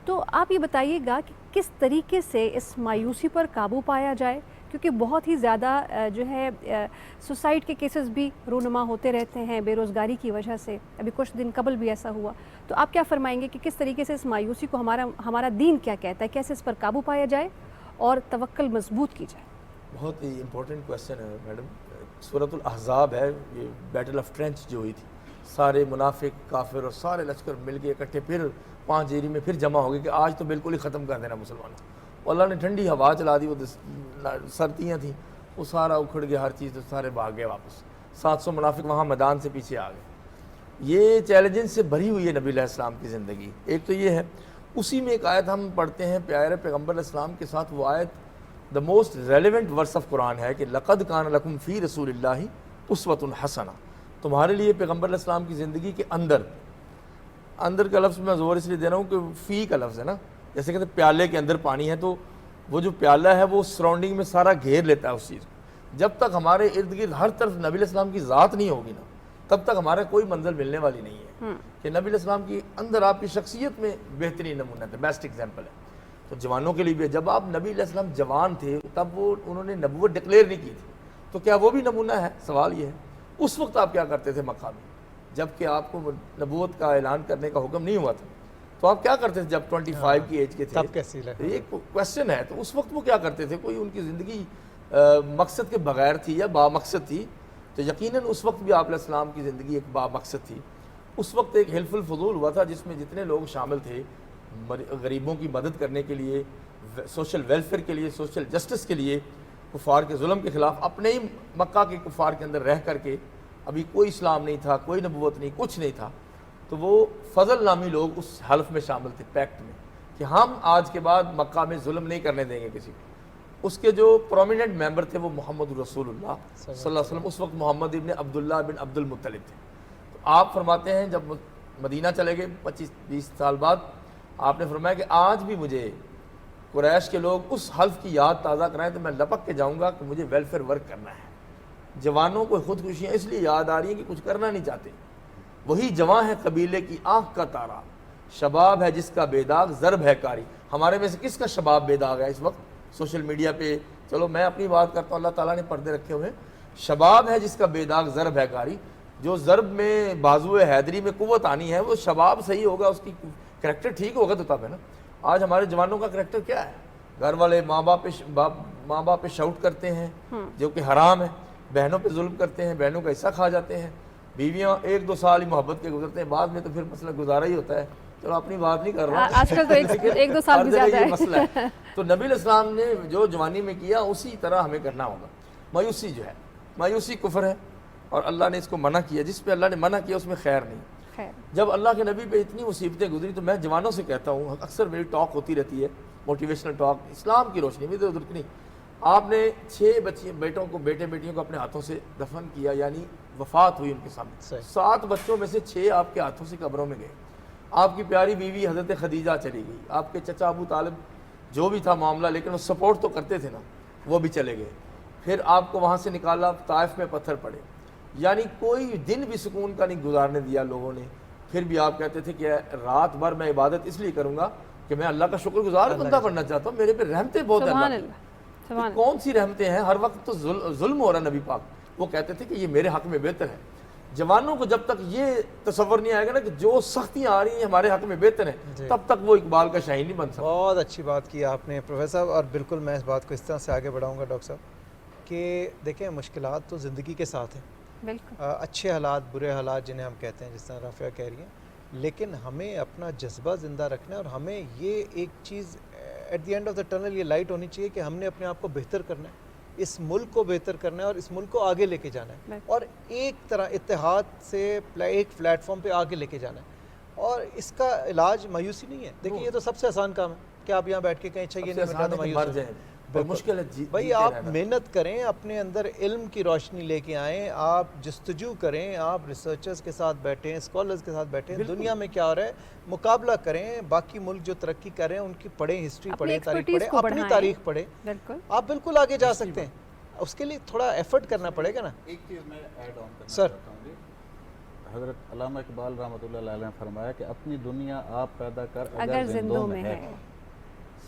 تو آپ یہ بتائیے گا کہ کس طریقے سے اس مایوسی پر قابو پایا جائے، کیونکہ بہت ہی زیادہ جو ہے سوسائڈ کے کیسز بھی رونما ہوتے رہتے ہیں بے روزگاری کی وجہ سے، ابھی کچھ دن قبل بھی ایسا ہوا۔ تو آپ کیا فرمائیں گے کہ کس طریقے سے اس مایوسی کو ہمارا دین کیا کہتا ہے، کیسے اس پر قابو پایا جائے اور توکل مضبوط کی جائے؟ بہت ہی امپورٹنٹ کویسچن ہے میڈم۔ سورۃ الاحزاب ہے، یہ بیٹل آف ٹرینچ جو ہوئی تھی، سارے منافق کافر اور سارے لشکر مل کے اکٹھے پھر 5 ایری میں پھر جمع ہو گئے کہ آج تو بالکل ہی ختم کر دینا مسلمانوں۔ اللہ نے ٹھنڈی ہوا چلا دی، وہ سردیاں تھیں، وہ سارا اکھڑ گیا ہر چیز، تو سارے بھاگ گئے واپس۔ 700 منافق وہاں میدان سے پیچھے آ گئے۔ یہ چیلنجز سے بھری ہوئی ہے نبی علیہ السلام کی زندگی۔ ایک تو یہ ہے، اسی میں ایک آیت ہم پڑھتے ہیں پیارے پیغمبر علیہ السلام کے ساتھ، وہ آیت the most relevant verse of Quran ہے کہ لقد کان لکم فی رسول اللہ اسوۃ حسنہ۔ تمہارے لیے پیغمبر علیہ السلام کی زندگی کے اندر کا لفظ میں زور اس لیے دے رہا ہوں کہ فی کا لفظ ہے نا، جیسے کہتے ہیں پیالے کے اندر پانی ہے، تو وہ جو پیالہ ہے وہ سراؤنڈنگ میں سارا گھیر لیتا ہے اس چیز کو۔ جب تک ہمارے ارد گرد ہر طرف نبی علیہ السلام کی ذات نہیں ہوگی نا، تب تک ہمارے کوئی منزل ملنے والی نہیں ہے۔ کہ نبی علیہ السلام کی اندر آپ کی شخصیت میں بہترین نمونہ ہے، بیسٹ ایگزامپل ہے۔ تو جوانوں کے لیے بھی، جب آپ نبی علیہ السلام جوان تھے تب انہوں نے نبوت ڈکلیئر نہیں کی تھی، تو کیا وہ بھی نمونہ ہے؟ سوال یہ ہے اس وقت آپ کیا کرتے تھے مکہ میں، جب کہ آپ کو نبوت کا اعلان کرنے کا حکم نہیں ہوا تھا، تو آپ کیا کرتے تھے جب 25 کی ایج کے تھے؟ تب کیسی لگا؟ یہ کویسچن ہے۔ تو اس وقت وہ کیا کرتے تھے؟ کوئی ان کی زندگی مقصد کے بغیر تھی یا با مقصد تھی؟ تو یقیناً اس وقت بھی آپ علیہ السلام کی زندگی ایک با مقصد تھی۔ اس وقت ایک حلف الفضول ہوا تھا جس میں جتنے لوگ شامل تھے غریبوں کی مدد کرنے کے لیے، سوشل ویلفیئر کے لیے، سوشل جسٹس کے لیے، کفار کے ظلم کے خلاف، اپنے ہی مکہ کے کفار کے اندر رہ کر کے، ابھی کوئی اسلام نہیں تھا، کوئی نبوت نہیں، کچھ نہیں تھا، تو وہ فضل نامی لوگ اس حلف میں شامل تھے، پیکٹ میں، کہ ہم آج کے بعد مکہ میں ظلم نہیں کرنے دیں گے کسی کو۔ اس کے جو پرومیننٹ ممبر تھے وہ محمد رسول اللہ صلی اللہ علیہ وسلم، اس وقت محمد ابن عبداللہ بن عبد المطلب تھے۔ تو آپ فرماتے ہیں جب مدینہ چلے گئے 25-20 سال بعد، آپ نے فرمایا کہ آج بھی مجھے قریش کے لوگ اس حلف کی یاد تازہ کرائیں تو میں لپک کے جاؤں گا کہ مجھے ویلفیئر ورک کرنا ہے۔ جوانوں کو خودکشیاں اس لیے یاد آ رہی ہیں کہ کچھ کرنا نہیں چاہتے۔ وہی جوان ہے قبیلے کی آنکھ کا تارا، شباب ہے جس کا بے داغ ضرب ہے کاری۔ ہمارے میں سے کس کا شباب بے داغ ہے اس وقت سوشل میڈیا پہ؟ چلو میں اپنی بات کرتا ہوں، اللہ تعالیٰ نے پردے رکھے ہوئے ہیں۔ شباب ہے جس کا بے داغ ضرب ہے کاری۔ جو ضرب میں بازو حیدری میں قوت آنی ہے، وہ شباب صحیح ہوگا، اس کی کریکٹر ٹھیک ہوگا تو تب ہے نا۔ آج ہمارے جوانوں کا کریکٹر کیا ہے؟ گھر والے ماں باپ پہ شاؤٹ کرتے ہیں جو کہ حرام ہے، بہنوں پہ ظلم کرتے ہیں، بہنوں کا حصہ کھا جاتے ہیں، بیویاں 1-2 سال ہی محبت کے گزرتے ہیں، بعد میں تو پھر مسئلہ گزارا ہی ہوتا ہے۔ چلو اپنی بات نہیں کر رہا ہوں، آج کل تو 1-2 سال بھی زیادہ ہے مسئلہ ہے۔ تو نبی علیہ السلام نے جو جوانی میں کیا اسی طرح ہمیں کرنا ہوگا۔ مایوسی جو ہے، مایوسی کفر ہے اور اللہ نے اس کو منع کیا، جس پہ اللہ نے منع کیا اس میں خیر نہیں۔ جب اللہ کے نبی پہ اتنی مصیبتیں گزری تو میں جوانوں سے کہتا ہوں، اکثر میری ٹاک ہوتی رہتی ہے، موٹیویشنل ٹاک، اسلام کی روشنی میں، ادھر ادھر کی نہیں۔ آپ نے 6 بیٹوں کو، بیٹیوں کو اپنے ہاتھوں سے دفن کیا، یعنی وفات ہوئی ان کے سامنے۔ 7 بچوں میں سے 6 آپ کے ہاتھوں سے قبروں میں گئے۔ آپ کی پیاری بیوی حضرت خدیجہ چلی گئی، آپ کے چچا ابو طالب جو بھی تھا معاملہ، لیکن وہ سپورٹ تو کرتے تھے نا، وہ بھی چلے گئے۔ پھر آپ کو وہاں سے نکالا، طائف میں پتھر پڑے، یعنی کوئی دن بھی سکون کا نہیں گزارنے دیا لوگوں نے. پھر بھی آپ کہتے تھے کہ رات بھر میں عبادت اس لیے کروں گا کہ میں اللہ کا شکر گزار بندہ بننا چاہتا ہوں، میرے پہ رحمتیں بہت اللہ. کون سی رحمتیں ہیں؟ ہر وقت تو ظلم ہو رہا ہے. نبی پاک وہ کہتے تھے کہ یہ میرے حق میں بہتر ہے. جوانوں کو جب تک یہ تصور نہیں آئے گا نا کہ جو سختیاں آ رہی ہیں ہمارے حق میں بہتر ہیں، تب تک وہ اقبال کا شاہین نہیں بن سکتا. بہت اچھی بات کی آپ نے پروفیسر صاحب، اور بالکل میں اس بات کو اس طرح سے آگے بڑھاؤں گا ڈاکٹر صاحب کہ دیکھیں مشکلات تو زندگی کے ساتھ ہیں، بالکل اچھے حالات برے حالات جنہیں ہم کہتے ہیں، جس طرح رافعہ کہہ رہی ہیں، لیکن ہمیں اپنا جذبہ زندہ رکھنا ہے اور ہمیں یہ ایک چیز at the end of the tunnel یہ لائٹ ہونی چاہیے کہ ہم نے اپنے آپ کو بہتر کرنا ہے، اس ملک کو بہتر کرنا ہے اور اس ملک کو آگے لے کے جانا ہے، اور ایک طرح اتحاد سے ایک پلیٹ فارم پہ آگے لے کے جانا ہے. اور اس کا علاج مایوسی نہیں ہے. دیکھیں یہ تو سب سے آسان کام ہے کہ آپ یہاں بیٹھ کے کہیں چاہیے نہیں بتا دو مایوس جائیں. مشکل ہے بھائی آپ محنت کریں، اپنے اندر علم کی روشنی لے کے آئیں، آپ جستجو کریں، آپ ریسرچرز کے ساتھ بیٹھیں، اسکالرز کے ساتھ بیٹھیں، دنیا میں کیا ہو رہا ہے مقابلہ کریں، باقی ملک جو ترقی کر رہے ہیں ان کی پڑھیں، ہسٹری پڑھیں، تاریخ پڑھیں، اپنی تاریخ پڑھیں، آپ بالکل آگے جا سکتے ہیں. اس کے لیے تھوڑا ایفرٹ کرنا پڑے گا نا. ایک چیز میں ایڈ آن کرنا سر، چاہتا ہوں جی. حضرت علامہ اقبال رحمۃ اللہ علیہ نے فرمایا کہ اپنی دنیا آپ پیدا کر اگر زندوں میں ہے،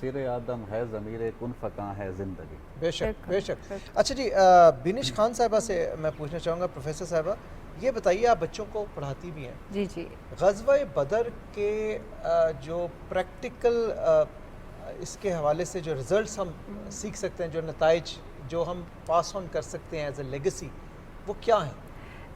سیر آدم ہے ضمیر کن فکاں ہے زندگی. بے شک بے شک. اچھا جی، بینش خان صاحبہ سے میں پوچھنا چاہوں گا، پروفیسر صاحبہ یہ بتائیے، آپ بچوں کو پڑھاتی بھی ہیں. جی جی. غزوہ بدر کے جو پریکٹیکل اس کے حوالے سے جو ریزلٹس ہم سیکھ سکتے ہیں، جو نتائج جو ہم پاس آن کر سکتے ہیں ایز اے لیگسی، وہ کیا ہیں؟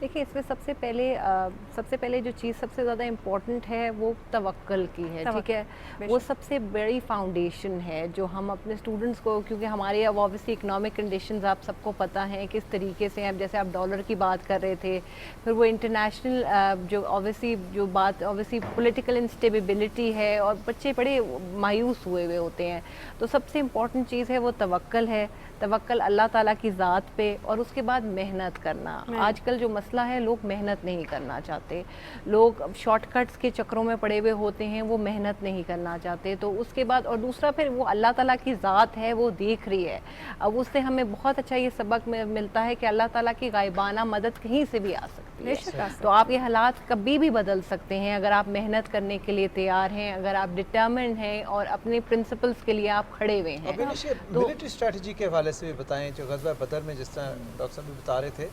دیکھیے اس میں سب سے پہلے جو چیز سب سے زیادہ امپورٹنٹ ہے وہ توکل کی ہے. ٹھیک ہے، وہ سب سے بڑی فاؤنڈیشن ہے جو ہم اپنے اسٹوڈنٹس کو، کیونکہ ہمارے اب اوبویسلی اکنامک کنڈیشنز آپ سب کو پتہ ہیں کس طریقے سے ہیں. اب جیسے آپ ڈالر کی بات کر رہے تھے، پھر وہ انٹرنیشنل جو اوبویسلی پولیٹیکل انسٹیبلٹی ہے اور بچے بڑے مایوس ہوئے ہوتے ہیں. تو سب سے امپورٹنٹ چیز ہے وہ توکل ہے. توکل اللہ تعالیٰ کی ذات پہ، اور اس کے بعد محنت کرنا. آج کل جو مسئلہ ہے، لوگ محنت نہیں کرنا چاہتے، لوگ شارٹ کٹس کے چکروں میں پڑے ہوئے ہوتے ہیں، وہ محنت نہیں کرنا چاہتے. تو اس کے بعد، اور دوسرا پھر وہ اللہ تعالیٰ کی ذات ہے، وہ دیکھ رہی ہے. اب اس سے ہمیں بہت اچھا یہ سبق ملتا ہے کہ اللہ تعالیٰ کی غائبانہ مدد کہیں سے بھی آ سکتی ہے. تو آپ یہ حالات کبھی بھی بدل سکتے ہیں اگر آپ محنت کرنے کے لیے تیار ہیں، اگر آپ ڈٹرمنڈ ہیں اور اپنے پرنسپلز کے لیے آپ کھڑے ہوئے ہیں. ملٹری اسٹریٹجی کے حوالے سے بھی بتائیں، جو غزوہ بدر میں جس طرح ڈاکٹر صاحب بھی بتا رہے تھے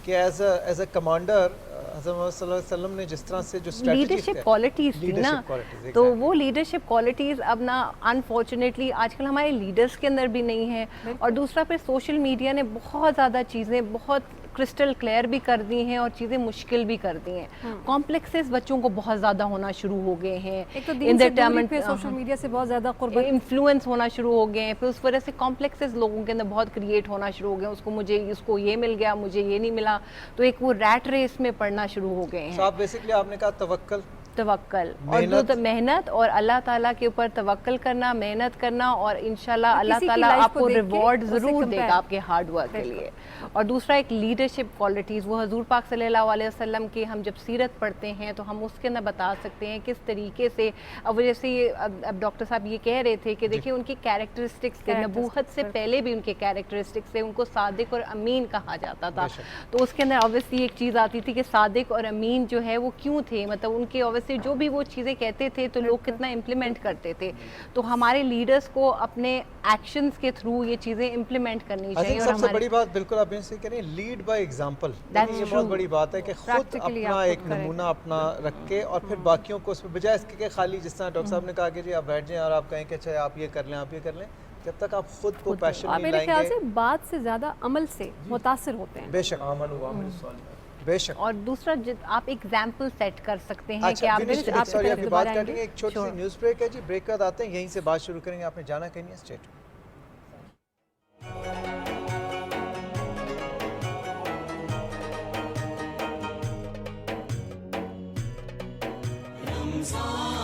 کہ ایز اے کمانڈر حضرت محمد صلی اللہ علیہ وسلم نے جس طرح سے جو لیڈرشپ کوالٹیز تھی نا، تو وہ لیڈرشپ کوالٹیز اب نا انفارچونیٹلی آج کل ہمارے لیڈرز کے اندر بھی نہیں ہیں. اور دوسرا پھر سوشل میڈیا نے بہت زیادہ چیزیں بہت کرسٹل کلیئر بھی کر دی ہیں اور چیزیں مشکل بھی کر دی ہیں. کمپلیکسز بچوں کو بہت زیادہ ہونا شروع ہو گئے ہیں، سوشل میڈیا سے بہت زیادہ قربت انفلوئنس ہونا شروع ہو گئے ہیں. پھر اس وجہ سے کمپلیکسز لوگوں کے اندر بہت کریٹ ہونا شروع ہو گئے ہیں. اس کو یہ مل گیا، مجھے یہ نہیں ملا، تو ایک وہ ریٹ ریس میں پڑنا شروع ہو گئے ہیں. صاحب بیسکلی آپ نے کہا توکل اور محنت اور اللہ تعالیٰ کے اوپر توکل کرنا، محنت کرنا، اور انشاءاللہ اللہ تعالیٰ آپ کو ریوارڈ ضرور دے گا آپ کے ہارڈ ورک کے لیے. اور دوسرا ایک لیڈرشپ کوالٹیز، وہ حضور پاک صلی اللہ علیہ وسلم کی ہم جب سیرت پڑھتے ہیں تو ہم اس کے اندر بتا سکتے ہیں کس طریقے سے. اب جیسے اب ڈاکٹر صاحب یہ کہہ رہے تھے کہ دیکھیں ان کی کیریکٹرسٹکس تھے، نبوت سے پہلے بھی ان کے کیریکٹرسٹکس تھے، ان کو صادق اور امین کہا جاتا تھا. تو اس کے اندر اوبویسلی ایک چیز آتی تھی کہ صادق اور امین جو ہے وہ کیوں تھے، مطلب ان کے سے جو بھی وہ چیزیں کہتے تھے تو لوگ کتنا امپلیمنٹ کرتے تھے. تو ہمارے لیڈرز کو اپنے ایکشنز کے تھرو یہ چیزیں امپلیمنٹ کرنی چاہیے. سب سے بڑی بات بالکل آپ سے کہہ رہے ہیں لیڈ بائی ایگزامپل. یہ بہت بڑی بات ہے کہ خود اپنا ایک نمونہ اپنا رکھ کے اور پھر باقیوں کو اس پہ بجائے اس کے خالی جس طرح ڈاکٹر صاحب نے کہا کہ جی آپ بیٹھ جائیں اور آپ کہیں کہ اچھا آپ یہ کر لیں، آپ یہ کر لیں، جب تک آپ خود کو پیشن نہیں لائیں گے. میرے خیال سے بات سے زیادہ عمل سے متاثر ہوتے ہیں. بے شک بے شک. اور دوسرا آپ ایگزامپل سیٹ کر سکتے ہیں کہ آپ بات کر لیں گے. ایک چھوٹی سی نیوز بریک ہے جی، بریک کے بعد آتے ہیں، یہیں سے بات شروع کریں گے. آپ نے جانا کہیں نہیں، اسٹیٹ رمضان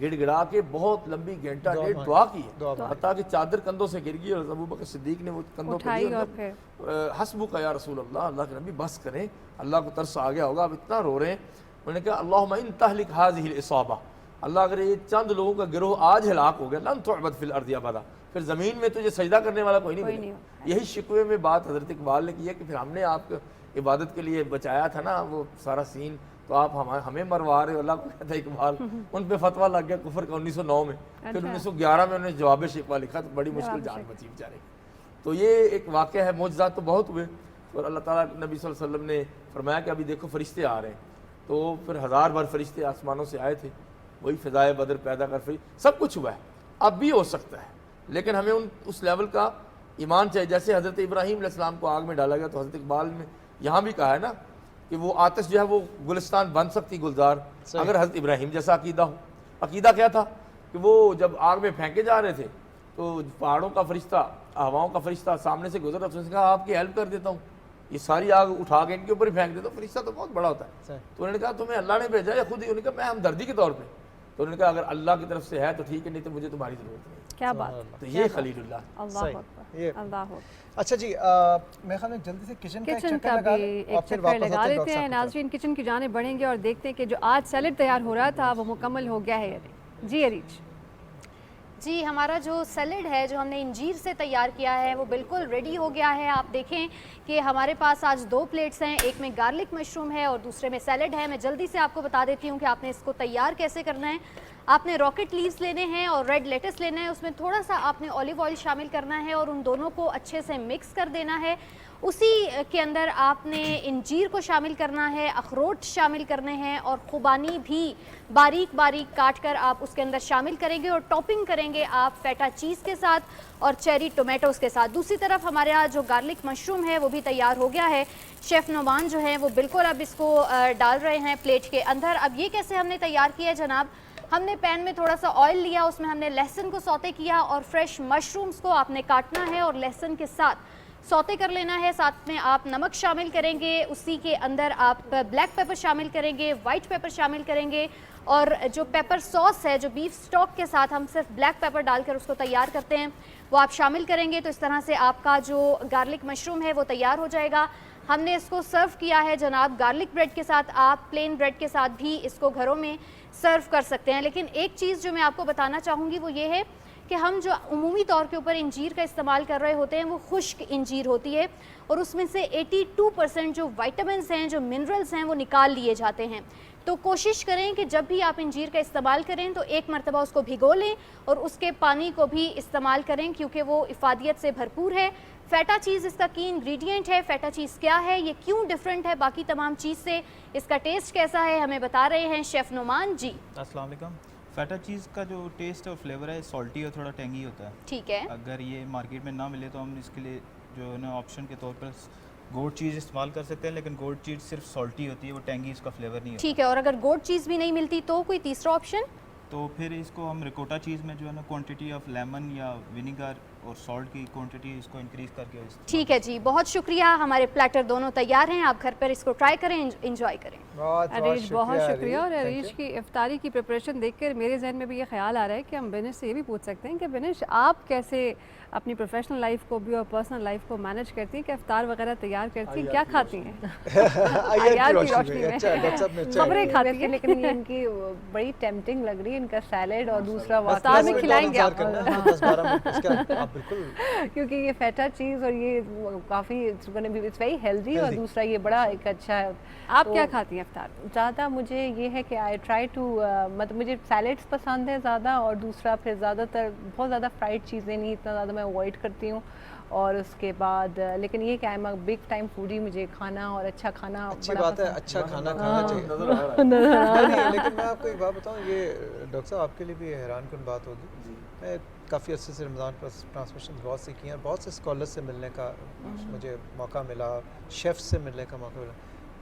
گڑ گڑا کے بہت لمبی گھنٹہ ڈیڑھ دعا کی ہے، حتیٰ کہ چادر کندھوں سے گر گئی اور ابو بکر صدیق نے وہ کندھوں پہ لی اور حسبک یا رسول اللہ، اللہ کے نبی بس کریں، اللہ کو ترس آ گیا ہوگا، اب اتنا رو رہے ہیں. انہوں نے کہا اللہم ان تہلک ہذہ العصابہ، اللہ اگر یہ چند لوگوں کا گروہ آج ہلاک ہو گیا لن تعبد فی الارض ابدا، پھر زمین میں تجھے سجدہ کرنے والا کوئی نہیں ملے. یہی شکوے میں بات حضرت اقبال نے کی ہے کہ پھر ہم نے آپ کو عبادت کے لیے بچایا تھا نا وہ سارا سین، تو آپ ہمیں مروا رہے ہو. اللہ کو کہتا ہے اقبال ان پہ فتویٰ لگ گیا کفر کا 1909 میں، پھر 1911 میں انہوں نے جواب شکوہ لکھا، تو بڑی مشکل جان بچی بیچارے. تو یہ ایک واقعہ ہے. معجزات تو بہت ہوئے اور اللہ تعالیٰ نبی صلی اللہ علیہ وسلم نے فرمایا کہ ابھی دیکھو فرشتے آ رہے ہیں، تو پھر 1000 بار فرشتے آسمانوں سے آئے تھے، وہی فضائے بدر پیدا کر سب کچھ ہوا ہے. اب بھی ہو سکتا ہے لیکن ہمیں اس لیول کا ایمان چاہیے. جیسے حضرت ابراہیم علیہ السلام کو آگ میں ڈالا گیا تو حضرت اقبال نے یہاں بھی کہا ہے نا کہ وہ آتش جو ہے وہ گلستان بن سکتی گلزار اگر حضرت ابراہیم جیسا عقیدہ ہو. عقیدہ کیا تھا کہ وہ جب آگ میں پھینکے جا رہے تھے تو پہاڑوں کا فرشتہ ہواؤں کا فرشتہ سامنے سے گزر رہا، اس نے کہا آپ کی ہیلپ کر دیتا ہوں، یہ ساری آگ اٹھا کے ان کے اوپر ہی پھینک دیتا ہوں. فرشتہ تو بہت بڑا ہوتا ہے. تو انہوں نے کہا تمہیں اللہ نے بھیجا یا خود ہی؟ انہوں نے کہا میں ہمدردی کے طور پہ. تو انہوں نے کہا اگر اللہ کی طرف سے ہے تو ٹھیک ہے، نہیں تو مجھے تمہاری ضرورت نہیں. کیا بات. تو یہ خلیل اللہ. اللہ اکبر، اللہ اکبر. اچھا جی میں خیال میں جلدی سے کچن کا ایک چکر لگا لیتے ہیں. ناظرین کچن کی جانب بڑھیں گے اور دیکھتے ہیں کہ جو آج سیلڈ تیار ہو رہا تھا وہ مکمل ہو گیا ہے. جی عریج. جی ہمارا جو سیلڈ ہے جو ہم نے انجیر سے تیار کیا ہے وہ بالکل ریڈی ہو گیا ہے. آپ دیکھیں کہ ہمارے پاس آج 2 پلیٹس ہیں، ایک میں گارلک مشروم ہے اور دوسرے میں سیلڈ ہے. میں جلدی سے آپ کو بتا دیتی ہوں کہ آپ نے اس کو تیار کیسے کرنا ہے. آپ نے راکٹ لیوز لینے ہیں اور ریڈ لیٹس لینا ہے، اس میں تھوڑا سا آپ نے اولیو آئل شامل کرنا ہے اور ان دونوں کو اچھے سے مکس کر دینا ہے. اسی کے اندر آپ نے انجیر کو شامل کرنا ہے، اخروٹ شامل کرنے ہیں اور خوبانی بھی باریک باریک کاٹ کر آپ اس کے اندر شامل کریں گے اور ٹاپنگ کریں گے آپ فیٹا چیز کے ساتھ اور چیری ٹومیٹوز کے ساتھ. دوسری طرف ہمارے یہاں جو گارلک مشروم ہے وہ بھی تیار ہو گیا ہے. شیف نعمان جو ہیں وہ بالکل اب اس کو ڈال رہے ہیں پلیٹ کے اندر. اب یہ کیسے ہم نے تیار کیا ہے جناب، ہم نے پین میں تھوڑا سا آئل لیا، اس میں ہم نے لہسن کو سوتے کیا اور فریش مشرومز کو آپ نے کاٹنا ہے اور لہسن کے ساتھ سوتے کر لینا ہے. ساتھ میں آپ نمک شامل کریں گے، اسی کے اندر آپ بلیک پیپر شامل کریں گے، وائٹ پیپر شامل کریں گے اور جو پیپر سوس ہے جو بیف سٹاک کے ساتھ ہم صرف بلیک پیپر ڈال کر اس کو تیار کرتے ہیں وہ آپ شامل کریں گے. تو اس طرح سے آپ کا جو گارلک مشروم ہے وہ تیار ہو جائے گا. ہم نے اس کو سرو کیا ہے جناب گارلک بریڈ کے ساتھ. آپ پلین بریڈ کے ساتھ بھی اس کو گھروں میں سرو کر سکتے ہیں. لیکن ایک چیز جو میں آپ کو بتانا چاہوں گی وہ یہ ہے کہ ہم جو عمومی طور کے اوپر انجیر کا استعمال کر رہے ہوتے ہیں وہ خشک انجیر ہوتی ہے اور اس میں سے 82% جو وائٹامنس ہیں جو منرلز ہیں وہ نکال لیے جاتے ہیں. تو کوشش کریں کہ جب بھی آپ انجیر کا استعمال کریں تو ایک مرتبہ اس کو بھگو لیں اور اس کے پانی کو بھی استعمال کریں کیونکہ وہ افادیت سے بھرپور ہے. فیٹا چیز اس کا کی انگریڈینٹ ہے. فیٹا چیز کیا ہے، یہ کیوں ڈیفرنٹ ہے باقی تمام چیز سے، اس کا ٹیسٹ کیسا ہے، ہمیں بتا رہے ہیں شیف نعمان. جی السلام علیکم. فیٹا چیز کا جو ٹیسٹ اور فلیور ہے سالٹی اور تھوڑا ٹینگی ہوتا ہے. ٹھیک ہے. اگر یہ مارکیٹ میں نہ ملے تو ہم اس کے لیے جو ہے نا آپشن کے طور پر گوٹ چیز استعمال کر سکتے ہیں، لیکن گوٹ چیز صرف سالٹی ہوتی ہے، وہ ٹینگی اس کا فلیور نہیں ہوتا. ٹھیک ہے. اور اگر گوٹ چیز بھی نہیں ملتی تو کوئی تیسرا آپشن؟ تو پھر اس کو ہم ریکوٹا چیز میں جو ہے نا کوانٹٹی آف لیمن یا ونیگر اور سالٹ کی کوانٹٹی اس کو انکریز کر کے. ٹھیک ہے جی، بہت شکریہ. ہمارے پلیٹر دونوں تیار ہیں، آپ گھر پر اس کو ٹرائی کریں، انجوائے کریں. عریش بہت شکریہ. اور عریش کی افطاری کی پریپریشن دیکھ کر میرے ذہن میں بھی یہ خیال آ رہا ہے کہ ہم بنش سے یہ بھی پوچھ سکتے ہیں کہ بنش آپ کیسے اپنی پروفیشنل لائف کو بھی اور پرسنل لائف کو مینیج کرتی ہیں، کہ افطار وغیرہ تیار کرتی ہیں، کیا کھاتی ہیں؟ عیار کی روشنی میں خبریں کھاتی ہیں. لیکن یہ ان کی بڑی ٹیمپٹنگ لگ رہی ہے، ان کا سیلڈ اور دوسرا افطار میں کھلائیں گے آپ کیونکہ یہ فیٹا چیز اور یہ کافی اٹس ویری ہیلدی اور دوسرا یہ بڑا ایک اچھا ہے. آپ کیا کھاتی ہیں افطار؟ زیادہ مجھے یہ ہے کہ آئی ٹرائی ٹو مطلب مجھے سیلڈس پسند ہے زیادہ، اور دوسرا پھر زیادہ تر بہت زیادہ فرائڈ چیزیں نہیں اتنا زیادہ میں اوائڈ کرتی ہوں. اور اس کے بعد لیکن یہ کہ I am a big time foodie, مجھے کھانا اور اچھا کھانا اچھی بات ہے، اچھا کھانا کھانا چاہیے. لیکن میں آپ کو ایک بات بتاؤں، یہ ڈاکٹر صاحب آپ کے لیے بھی حیران کن بات ہوگی. میں کافی عرصے سے رمضان پر ٹرانسمیشن بہت سی کی ہیں، بہت سے اسکالر سے ملنے کا مجھے موقع ملا، شیف سے ملنے کا موقع ملا،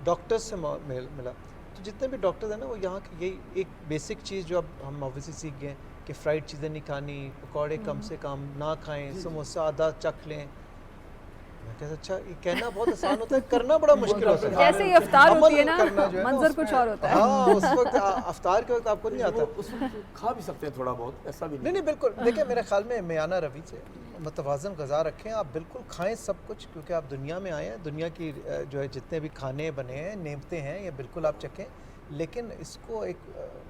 ڈاکٹر سے ملا. تو جتنے بھی ڈاکٹرز ہیں نا وہ یہاں کی یہی ایک بیسک چیز جو اب ہم اوبویسلی سیکھ گئے کہ فرائڈ چیزیں نہیں کھانی، پکوڑے کم سے کم نہ کھائیں، سموسہ آدھا چکھ لیں. میں کہا اچھا یہ کہنا بہت آسان ہوتا ہے, کرنا بڑا مشکل ہوتا ہے. جیسے ہی افطار عمل ہوتی ہے نا, کرنا جو ہے نا منظر اس کچھ میں- اور ہوتا ہے. ہاں اس وقت افطار کے وقت آپ کو نہیں آتا. اس وقت کھا بھی سکتے ہیں تھوڑا بہت, ایسا بھی نہیں بالکل. دیکھیں میرے خیال میں میانہ روی سے متوازن غذا رکھیں, آپ بالکل کھائیں سب کچھ, کیونکہ آپ دنیا میں آئے ہیں, دنیا کی جو ہے جتنے بھی کھانے بنے ہیں نعمتیں ہیں یہ بالکل آپ چکھیں, لیکن اس کو ایک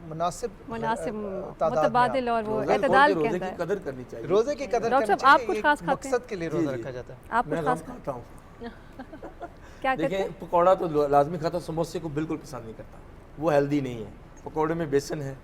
مناسب تعداد میں متبادل اور وہ اعتدال کے اندر. قدر کرنی چاہیے. روزے کی قدر ڈاکٹر کرنی صاحب آپ چاہیے, کچھ ایک خاص کھاتے ہیں؟ مقصد کے لیے روزہ رکھا جاتا ہے. آپ میں کچھ غم خاص کھاتا ہوں. کیا کرتے دیکھیں ہیں؟ پکوڑا تو لازمی کھاتا ہوں, سموسے کو بالکل پسند نہیں کرتا, وہ ہیلدی نہیں ہے. پکوڑے میں بیسن ہے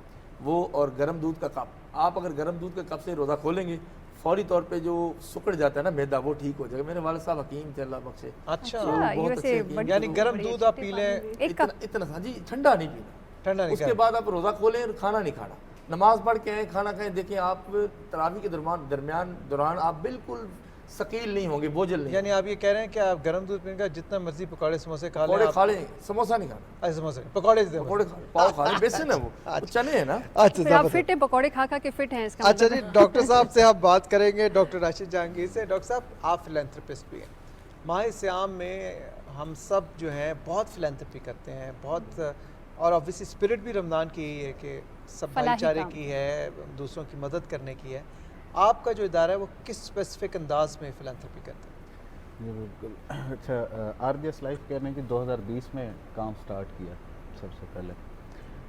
وہ, اور گرم دودھ کا کپ. آپ اگر گرم دودھ کے کپ سے روزہ کھولیں گے فوری طور پہ جو سکڑ جاتا ہے نا میدا, وہ ٹھیک ہو جائے گا. میرے والد صاحب حکیم تھے اللہ بخشے. اچھا بہت اچھے حکیم. یعنی گرم دودھ آپ پی لیں اتنا, ہاں جی, ٹھنڈا نہیں پینا. ٹھنڈا نہیں اس کے بعد آپ روزہ کھولیں اور کھانا نہیں کھانا, نماز پڑھ کے آئیں, کھانا کھائیں. دیکھیں آپ تراویح کے دوران آپ بالکل ثقیل نہیں ہوں گے, بوجھل نہیں. یعنی آپ یہ کہہ رہے ہیں کہ آپ گرم دودھ پئیں گے, جتنا مرضی پکوڑے سموسے کھا لیں. پکوڑے کھا لیں, سموسہ نہیں کھانا. سموسے پکوڑے دیں, پکوڑے پاؤ کھا لیں, بیسن ہے وہ چنے ہیں نا. پھر آپ فٹ ہیں, پکوڑے کھا کھا کے فٹ ہیں اس کا اچھا جی, ڈاکٹر صاحب سے آپ بات کریں گے, ڈاکٹر راشد جہانگیر سے. ڈاکٹر صاحب آپ فلینتھراپسٹ بھی ہیں. ماہ سیام میں ہم سب جو ہیں بہت فلینتھراپی کرتے ہیں, بہت, اور آبویسلی اسپرٹ بھی رمضان کی ہے کہ سب بھائی چارے کی ہے, دوسروں کی مدد کرنے کی ہے. آپ کا جو ادارہ ہے وہ کس اسپیسیفک انداز میں فلینتھراپی کرتا ہے؟ جی بالکل. اچھا, R B S life care نے کہ 2020 میں کام سٹارٹ کیا سب سے پہلے,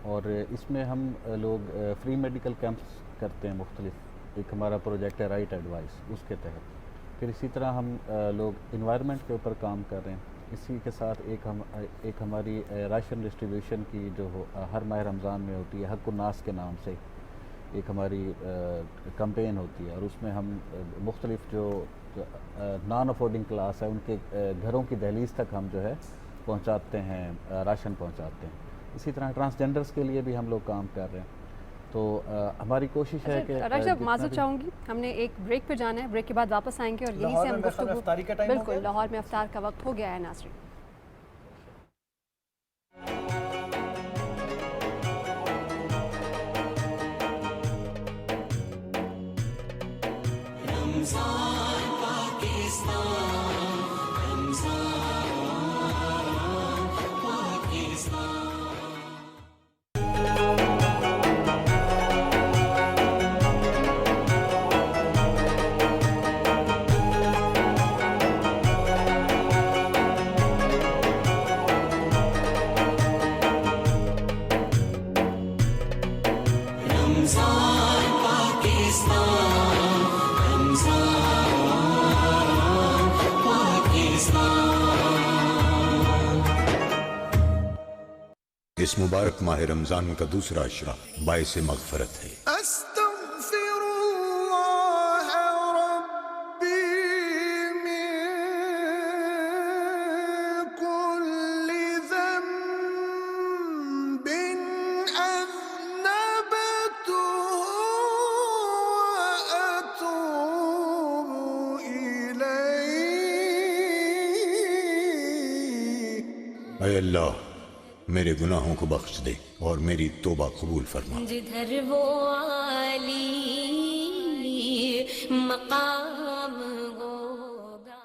اور اس میں ہم لوگ فری میڈیکل کیمپس کرتے ہیں مختلف. ایک ہمارا پروجیکٹ ہے رائٹ ایڈوائس, اس کے تحت. پھر اسی طرح ہم لوگ انوائرمنٹ کے اوپر کام کر رہے ہیں. اسی کے ساتھ ایک ہماری راشن ڈسٹریبیوشن کی جو ہر ماہ رمضان میں ہوتی ہے, حق الناس کے نام سے ایک ہماری کمپین ہوتی ہے, اور اس میں ہم مختلف جو نان افورڈنگ کلاس ہے ان کے گھروں کی دہلیز تک ہم جو ہے پہنچاتے ہیں, راشن پہنچاتے ہیں. اسی طرح ٹرانسجنڈرز کے لیے بھی ہم لوگ کام کر رہے ہیں. تو ہماری کوشش ہے کہ راشد صاحب معذرت چاہوں گی, ہم نے ایک بریک پہ جانا ہے, بریک کے بعد واپس آئیں گے اور یہیں سے ہم گفتگو. بالکل, لاہور میں افطار کا وقت ہو گیا ہے ناظرین. اس مبارک ماہ رمضان کا دوسرا عشرہ باعث مغفرت ہے. استغفر اللہ ربی من کل ذنب اذنبته واتوب الیہ. اے اللہ میرے گناہوں کو بخش دے اور میری توبہ قبول فرما. جدھر وہ عالی مقام ہوگا.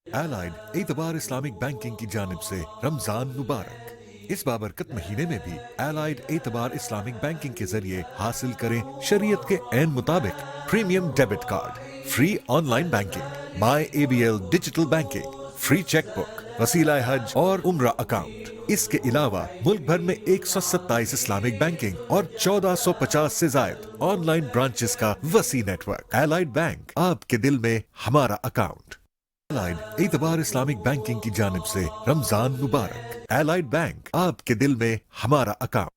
Allied اعتبار اسلامک بینکنگ کی جانب سے رمضان مبارک. اس بابرکت مہینے میں بھی Allied اعتبار اسلامک بینکنگ کے ذریعے حاصل کریں شریعت کے عین مطابق premium debit card, free on line banking, my ABL digital banking, free cheque book, وسیلہ حج اور عمرہ اکاؤنٹ. اس کے علاوہ ملک بھر میں 127 اسلامک بینکنگ اور 1450 سے زائد آن لائن برانچز کا وسیع نیٹ ورک. Allied بینک, آپ کے دل میں ہمارا اکاؤنٹ. Allied اعتبار اسلامک بینکنگ کی جانب سے رمضان مبارک. Allied بینک, آپ کے دل میں ہمارا اکاؤنٹ.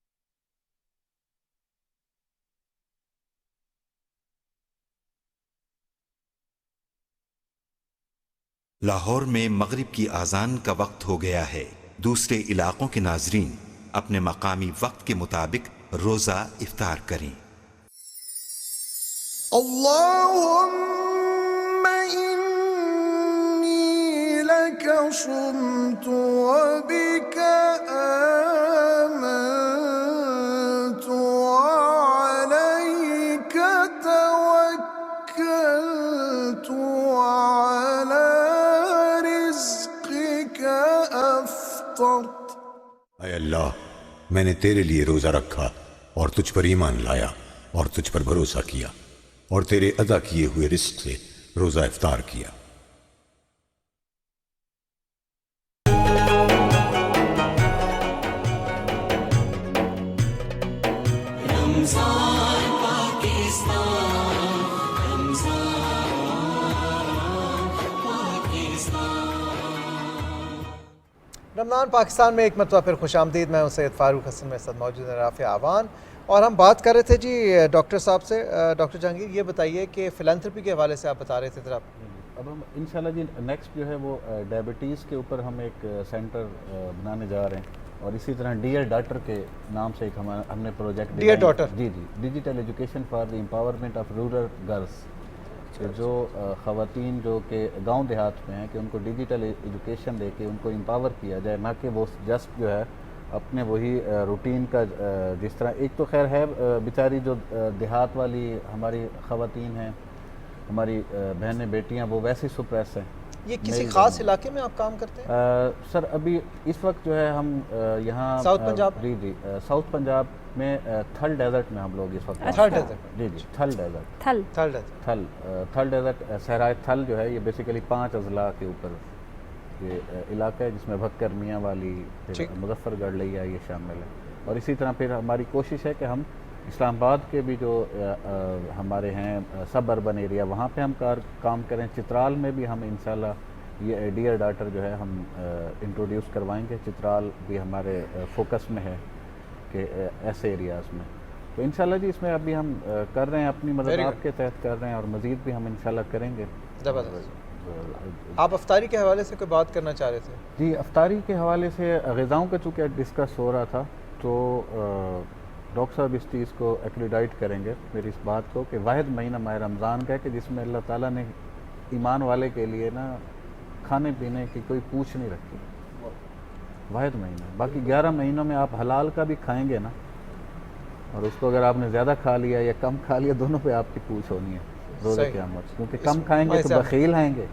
لاہور میں مغرب کی اذان کا وقت ہو گیا ہے. دوسرے علاقوں کے ناظرین اپنے مقامی وقت کے مطابق روزہ افطار کریں. اللهم إني لك صمت وبك آمنت وعليك أفطرت اے اللہ میں نے تیرے لیے روزہ رکھا اور تجھ پر ایمان لایا اور تجھ پر بھروسہ کیا اور تیرے ادا کیے ہوئے رزق سے روزہ افطار کیا. رمضان پاکستان میں ایک مرتبہ پھر خوش آمدید. میں ہوں سید فاروق حسن، میں ساتھ موجود ہیں رافع آوان، اور ہم بات کر رہے تھے جی ڈاکٹر صاحب سے. ڈاکٹر جہانگیر یہ بتائیے کہ فلانتھرپی کے حوالے سے آپ بتا رہے تھے ذرا. اب ہم انشاءاللہ جی نیکسٹ جو ہے وہ ڈائبٹیز کے اوپر ہم ایک سینٹر بنانے جا رہے ہیں، اور اسی طرح ڈیئر ڈاٹر کے نام سے ایک ہم نے پروجیکٹ ڈیئر ڈاٹر جی digital education for the empowerment of rural girls, جو خواتین جو کہ گاؤں دیہات میں ہیں کہ ان کو ڈیجیٹل ایجوکیشن دے کے ان کو امپاور کیا جائے، نہ کہ وہ جسٹ جو ہے اپنے وہی روٹین کا جس طرح ایک تو خیر ہے بیچاری جو دیہات والی ہماری خواتین ہیں، ہماری بہنیں بیٹیاں، وہ ویسے سپریس ہیں. یہ کسی خاص علاقے میں آپ کام کرتے ہیں؟ سر ابھی اس وقت جو ہے ہم یہاں ساؤتھ پنجاب جی ساؤتھ پنجاب میں تھل ڈیزرٹ میں ہم لوگ اس وقت تھل ڈیزرٹ جی تھل ڈیزرٹ تھل ڈیزرٹ صحرائے تھل جو ہے یہ بیسیکلی 5 اضلاع کے اوپر یہ علاقہ ہے، جس میں بھکر، میاں والی، مظفر گڑھ لیا یہ شامل ہے. اور اسی طرح پھر ہماری کوشش ہے کہ ہم اسلام آباد کے بھی جو ہمارے ہیں سب اربن ایریا وہاں پہ ہم کام کریں. چترال میں بھی ہم انشاءاللہ یہ ڈیئر ڈاٹر جو ہے ہم انٹروڈیوس کروائیں گے. چترال بھی ہمارے فوکس میں ہے کہ ایسے ایریاز میں. تو انشاءاللہ جی اس میں ابھی ہم کر رہے ہیں اپنی مدد آپ کے تحت کر رہے ہیں، اور مزید بھی ہم انشاءاللہ کریں گے. آپ افطاری کے حوالے سے کوئی بات کرنا چاہ رہے تھے؟ جی افطاری کے حوالے سے غذاؤں کا چونکہ ڈسکس ہو رہا تھا، تو ڈاکٹر صاحب اس چیز کو ایکریڈائٹ کریں گے میری اس بات کو کہ واحد مہینہ ماہ رمضان کا ہے کہ جس میں اللہ تعالیٰ نے ایمان والے کے لیے نا کھانے پینے کی کوئی پوچھ نہیں رکھی. واحد مہینہ. باقی 11 مہینوں میں آپ حلال کا بھی کھائیں گے نا، اور اس کو اگر آپ نے زیادہ کھا لیا یا کم کھا لیا، دونوں پہ آپ کی پوچھ ہونی ہے روزہ قیامت. کیونکہ کم کھائیں گے تو بخیل ہیں گے،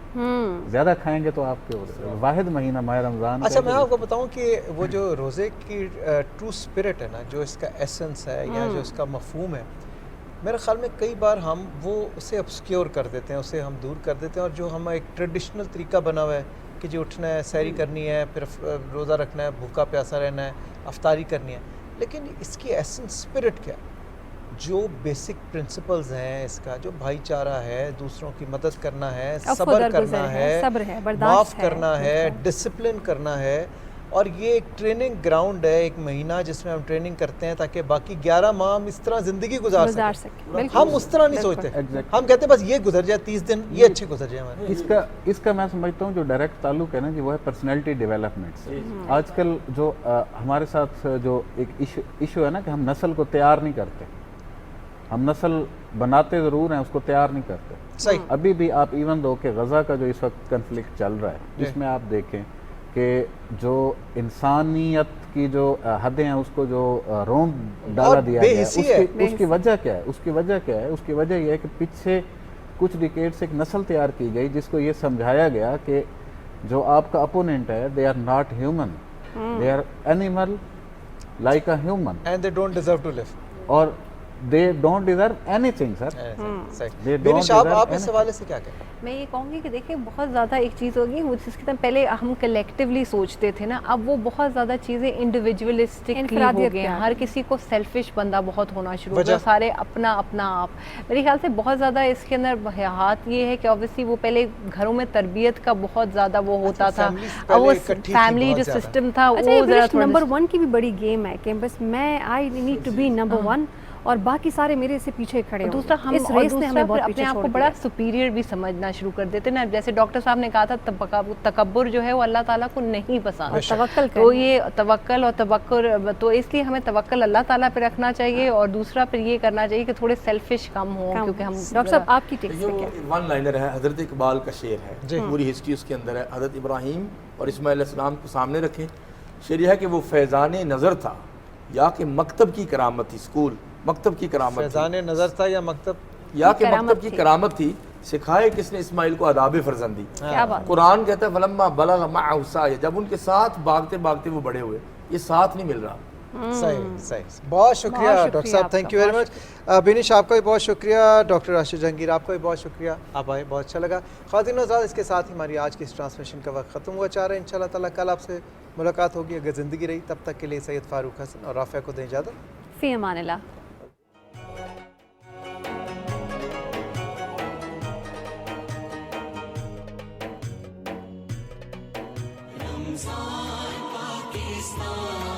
زیادہ کھائیں گے تو آپ کے واحد مہینہ ماہ رمضان. اچھا میں آپ کو بتاؤں کہ وہ جو روزے کی ٹرو اسپرٹ ہے نا، جو اس کا ایسنس ہے یا جو اس کا مفہوم ہے، میرے خیال میں کئی بار ہم وہ اسے obscure کر دیتے ہیں، اسے ہم دور کر دیتے ہیں. اور جو ہم ایک ٹریڈیشنل طریقہ بنا ہوا ہے کہ جی اٹھنا ہے، سحری کرنی ہے، پھر روزہ رکھنا ہے، بھوکا پیاسا رہنا ہے، افطاری کرنی ہے، لیکن اس کی ایسنس اسپرٹ کیا ہے؟ جو بیسک پرنسپلز ہیں اس کا، جو بھائی چارہ ہے، دوسروں کی مدد کرنا ہے، صبر کرنا ہے، معاف کرنا ہے، ڈسپلن کرنا ہے. اور یہ ایک ٹریننگ گراؤنڈ ہے، ایک مہینہ جس میں ہم ٹریننگ کرتے ہیں تاکہ باقی 11 ماہ ہم اس طرح زندگی گزار سکیں. ہم اس طرح نہیں سوچتے، ہم کہتے ہیں بس یہ گزر جائے 30 دن، یہ اچھے گزر جائے ہمارے. اس کا میں سمجھتا ہوں جو ڈائریکٹ تعلق ہے نا جی، وہ ہے پرسنالٹی ڈیولپمنٹ سے. آج کل جو ہمارے ساتھ جو ایک ایشو ہے نا کہ ہم نسل کو تیار نہیں کرتے. ہم نسل بناتے ضرور ہیں، اس کو تیار نہیں کرتے. صحیح. ابھی بھی آپ ایون دو کہ غزہ کا جو اس وقت کنفلکٹ چل رہا ہے، جس میں آپ دیکھیں کہ جو انسانیت کی جو حدیں ہیں اس کو جو رونق ڈالا دیا گیا ہے، اس کی وجہ کیا ہے؟ اس کی وجہ یہ ہے کہ پیچھے کچھ ڈیکیڈ سے ایک نسل تیار کی گئی جس کو یہ سمجھایا گیا کہ جو آپ کا اپوننٹ ہے they are not human, they are animal like a human and they don't deserve to live. اور they don't deserve anything sir. آپ اس حوالے سے کیا کہیں؟ میں یہ کہوں گی کہ دیکھیں بہت زیادہ ایک چیز ہوگی جس کی طرح پہلے ہم کلیکٹیولی سوچتے تھے نا، اب وہ بہت زیادہ چیزیں انڈیویجولسٹکلی ہو گئے ہیں. ہر کسی کو سیلفش بندہ بہت ہونا شروع ہو گیا، سارے اپنا آپ. میرے خیال سے بہت زیادہ اس کے اندر ہاتھ یہ ہے کہ اوبویسلی وہ پہلے گھروں میں تربیت کا بہت زیادہ وہ ہوتا تھا، اور وہ فیملی جو سسٹم تھا وہ نمبر 1 کی بھی بڑی گیم ہے کہ بس میں I need to be number 1 اور باقی سارے میرے سے پیچھے کھڑے ہیں. دوسرا ہم اپنے آپ کو بڑا سپیریئر بھی سمجھنا شروع کر دیتے نا. جیسے ڈاکٹر صاحب نے کہا تھا تکبر جو ہے وہ اللہ تعالیٰ کو نہیں پسند. تو یہ توکل اور تبکر، تو اس لیے ہمیں توکل اللہ تعالیٰ پہ رکھنا چاہیے، اور دوسرا پھر یہ کرنا چاہیے کہ تھوڑے سیلفش کم ہوں. کیونکہ ہم ڈاکٹر صاحب آپ کی ٹیکس پہ کیا؟ ون لائنر ہے، حضرت اقبال کا شعر ہے، پوری ہسٹری اس کے اندر ہے. حضرت ابراہیم اور اسماعیل علیہ السلام کو سامنے رکھیں. شعر یہ ہے کہ وہ فیضان نظر تھا یا کہ مکتب کی کرامت تھی. اسکول مکتب کی کرامت، فیضان نظر تھا یا مکتب، یا کہ مکتب کی کرامت تھی. سکھائے کس نے اسماعیل کو آداب فرزندی. کیا بات. قرآن کہتا ہے فلما بلغ معه السعی، جب ان کے ساتھ بھاگتے بھاگتے وہ بڑے ہوئے. یہ ساتھ نہیں مل رہا. صحیح صحیح. بہت شکریہ ڈاکٹر صاحب, thank you very much. Binish آپ کا بھی بہت شکریہ. ڈاکٹر راشد جہانگیر آپ کا بھی بہت شکریہ, آپ آئے, بہت اچھا لگا. خواتین و حضرات, اس کے ساتھ ہی ہماری آج کی اس ٹرانسمیشن کا وقت ختم ہوا چاہ رہے ہیں. انشاءاللہ تعالیٰ کل آپ سے ملاقات ہوگی اگر زندگی رہی. تب تک کے لیے سید فاروق حسن اور رافعہ کو دیں اجازت. فی امان اللہ. Pakistan